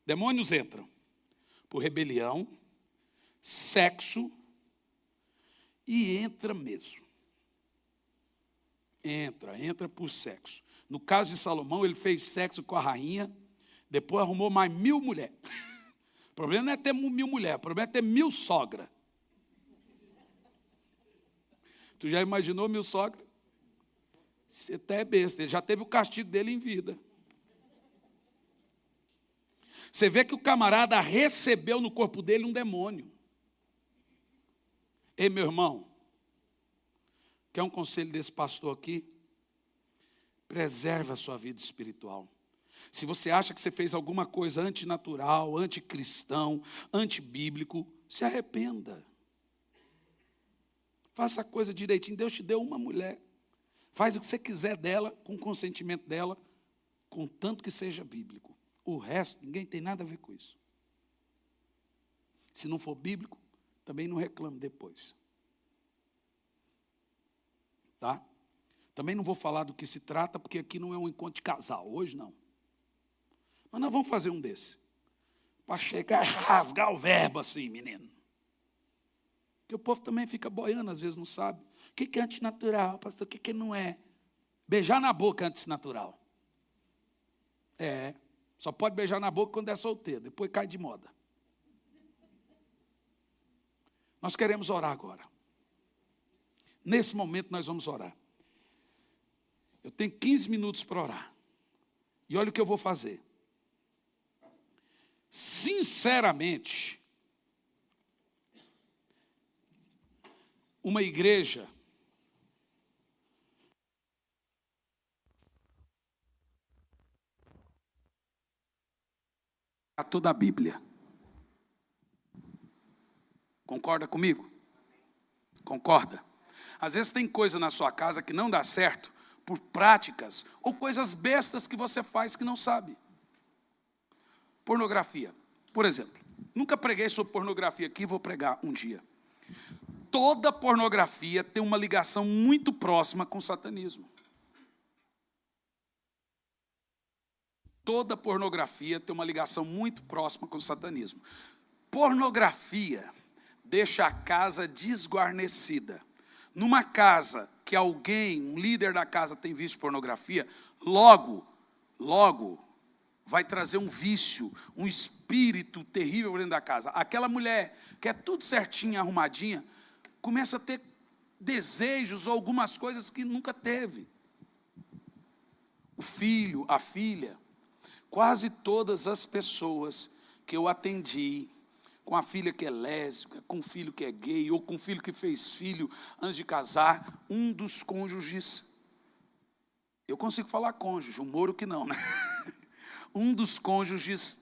Speaker 1: Demônios entram por rebelião, sexo, e entra mesmo. Entra por sexo. No caso de Salomão, ele fez sexo com a rainha, depois arrumou mais 1000 mulheres. O problema não é ter 1000 mulheres, o problema é ter 1000 sogras. Tu já imaginou 1000 sogras? Você até é besta, ele já teve o castigo dele em vida. Você vê que o camarada recebeu no corpo dele um demônio. Ei, meu irmão, quer um conselho desse pastor aqui? Preserva a sua vida espiritual. Se você acha que você fez alguma coisa antinatural, anticristão, antibíblico, se arrependa. Faça a coisa direitinho. Deus te deu uma mulher. Faz o que você quiser dela, com o consentimento dela, contanto que seja bíblico. O resto, ninguém tem nada a ver com isso. Se não for bíblico, também não reclame depois. Tá? Também não vou falar do que se trata, porque aqui não é um encontro de casal, hoje não. Mas nós vamos fazer um desse. Para chegar a rasgar o verbo assim, menino. Porque o povo também fica boiando, às vezes não sabe. O que é antinatural, pastor? O que não é? Beijar na boca é antinatural. Só pode beijar na boca quando é solteiro, depois cai de moda. Nós queremos orar agora. Nesse momento nós vamos orar. Eu tenho 15 minutos para orar. E olha o que eu vou fazer. Sinceramente, uma igreja a toda a Bíblia. Concorda comigo? Concorda? Às vezes tem coisa na sua casa que não dá certo por práticas ou coisas bestas que você faz que não sabe. Pornografia, por exemplo. Nunca preguei sobre pornografia aqui, vou pregar um dia. Toda pornografia tem uma ligação muito próxima com o satanismo. Toda pornografia tem uma ligação muito próxima com o satanismo. Pornografia deixa a casa desguarnecida. Numa casa que alguém, um líder da casa tem visto pornografia, logo vai trazer um vício, um espírito terrível dentro da casa. Aquela mulher que é tudo certinha, arrumadinha, começa a ter desejos ou algumas coisas que nunca teve. O filho, a filha, quase todas as pessoas que eu atendi, com a filha que é lésbica, com o filho que é gay, ou com o filho que fez filho antes de casar, um dos cônjuges, eu consigo falar cônjuge, o Moro que não, né? Um dos cônjuges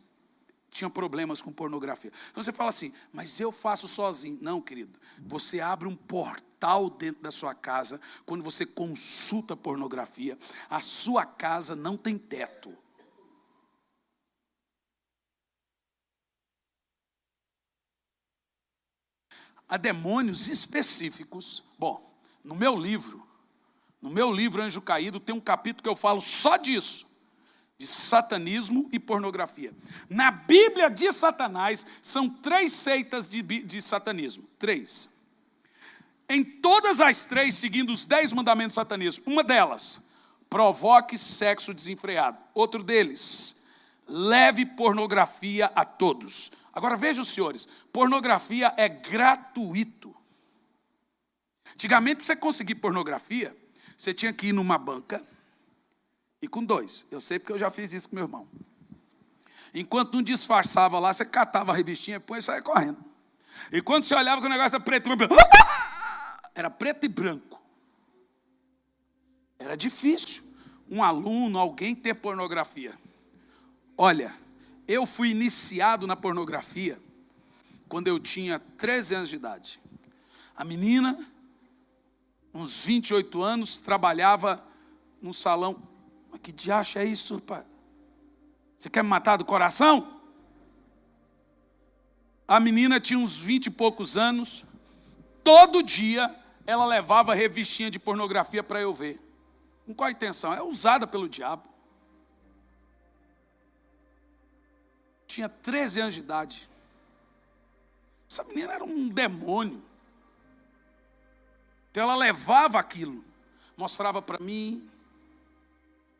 Speaker 1: tinha problemas com pornografia. Então você fala assim, mas eu faço sozinho. Não, querido, você abre um portal dentro da sua casa, quando você consulta pornografia, a sua casa não tem teto. Há demônios específicos. Bom, no meu livro Anjo Caído, tem um capítulo que eu falo só disso, de satanismo e pornografia. Na Bíblia de Satanás, são 3 seitas de satanismo. 3. Em todas as 3, seguindo os 10 mandamentos do satanismo, uma delas, provoque sexo desenfreado. Outro deles, leve pornografia a todos. Agora vejam, senhores, pornografia é gratuito. Antigamente, para você conseguir pornografia, você tinha que ir numa banca e com 2. Eu sei porque eu já fiz isso com meu irmão. Enquanto um disfarçava lá, você catava a revistinha e depois saia correndo. E quando você olhava que o negócio era preto e branco, era preto e branco. Era difícil um aluno, alguém ter pornografia. Olha, eu fui iniciado na pornografia quando eu tinha 13 anos de idade. A menina, uns 28 anos, trabalhava num salão. Mas que diacho é isso, pai? Você quer me matar do coração? A menina tinha uns 20 e poucos anos. Todo dia ela levava revistinha de pornografia para eu ver. Com qual intenção? É usada pelo diabo. Tinha 13 anos de idade. Essa menina era um demônio. Então ela levava aquilo, mostrava para mim,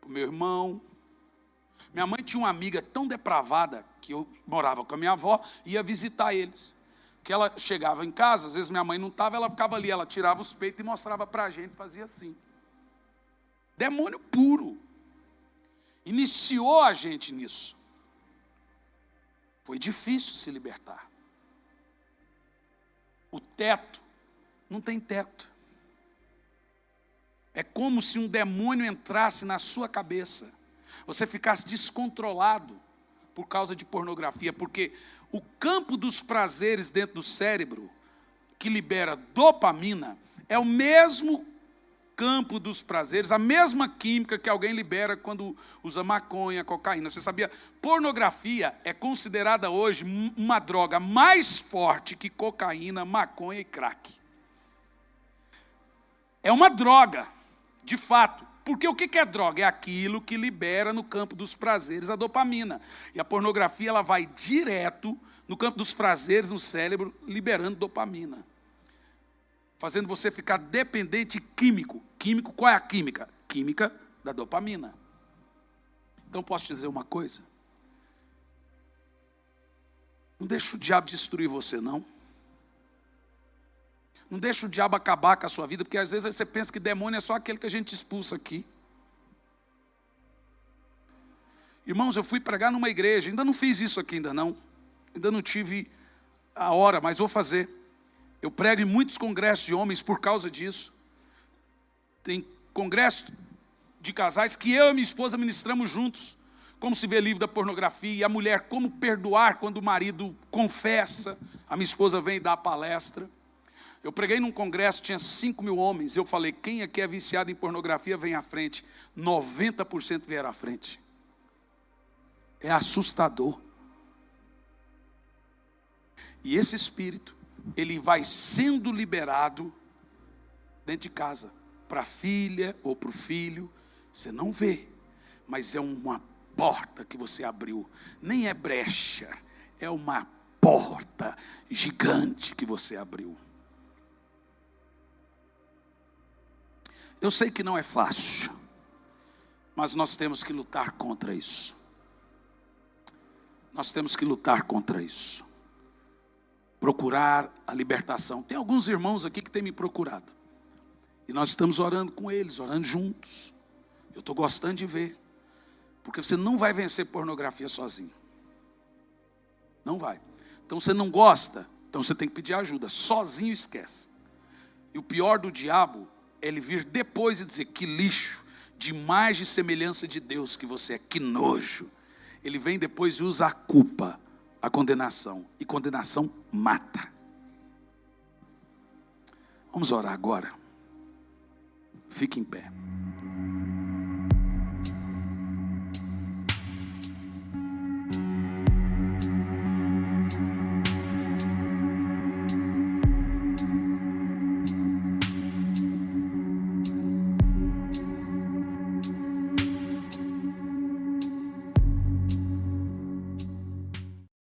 Speaker 1: para o meu irmão. Minha mãe tinha uma amiga tão depravada, que eu morava com a minha avó, ia visitar eles. Que ela chegava em casa, às vezes minha mãe não estava, ela ficava ali, ela tirava os peitos e mostrava para a gente, fazia assim. Demônio puro. Iniciou a gente nisso. Foi difícil se libertar. O teto, não tem teto. É como se um demônio entrasse na sua cabeça. Você ficasse descontrolado por causa de pornografia. Porque o campo dos prazeres dentro do cérebro, que libera dopamina, é o mesmo campo dos prazeres, a mesma química que alguém libera quando usa maconha, cocaína. Você sabia? Pornografia é considerada hoje uma droga mais forte que cocaína, maconha e crack. É uma droga, de fato. Porque o que é droga? É aquilo que libera no campo dos prazeres a dopamina. E a pornografia ela vai direto no campo dos prazeres no cérebro, liberando dopamina. Fazendo você ficar dependente químico. Químico, qual é a química? Química da dopamina. Então posso te dizer uma coisa? Não deixa o diabo destruir você, não. Não deixa o diabo acabar com a sua vida, porque às vezes você pensa que demônio é só aquele que a gente expulsa aqui. Irmãos, eu fui pregar numa igreja, ainda não fiz isso aqui, ainda não tive a hora, mas vou fazer. Eu prego em muitos congressos de homens por causa disso. Tem congresso de casais que eu e minha esposa ministramos juntos. Como se vê livre da pornografia, e a mulher, como perdoar quando o marido confessa. A minha esposa vem dar a palestra. Eu preguei num congresso, tinha 5.000 homens. Eu falei, quem aqui é viciado em pornografia, vem à frente. 90% vieram à frente. É assustador. E esse espírito, ele vai sendo liberado dentro de casa. Para a filha ou para o filho. Você não vê, mas é uma porta que você abriu. Nem é brecha, é uma porta gigante que você abriu. Eu sei que não é fácil, mas nós temos que lutar contra isso. Nós temos que lutar contra isso. Procurar a libertação. Tem alguns irmãos aqui que têm me procurado. E nós estamos orando com eles, orando juntos. Eu estou gostando de ver. Porque você não vai vencer pornografia sozinho. Não vai. Então você não gosta, então você tem que pedir ajuda. Sozinho esquece. E o pior do diabo é ele vir depois e dizer, que lixo, de imagem e semelhança de Deus que você é, que nojo. Ele vem depois e usa a culpa, a condenação. E condenação mata. Vamos orar agora. Fique em pé.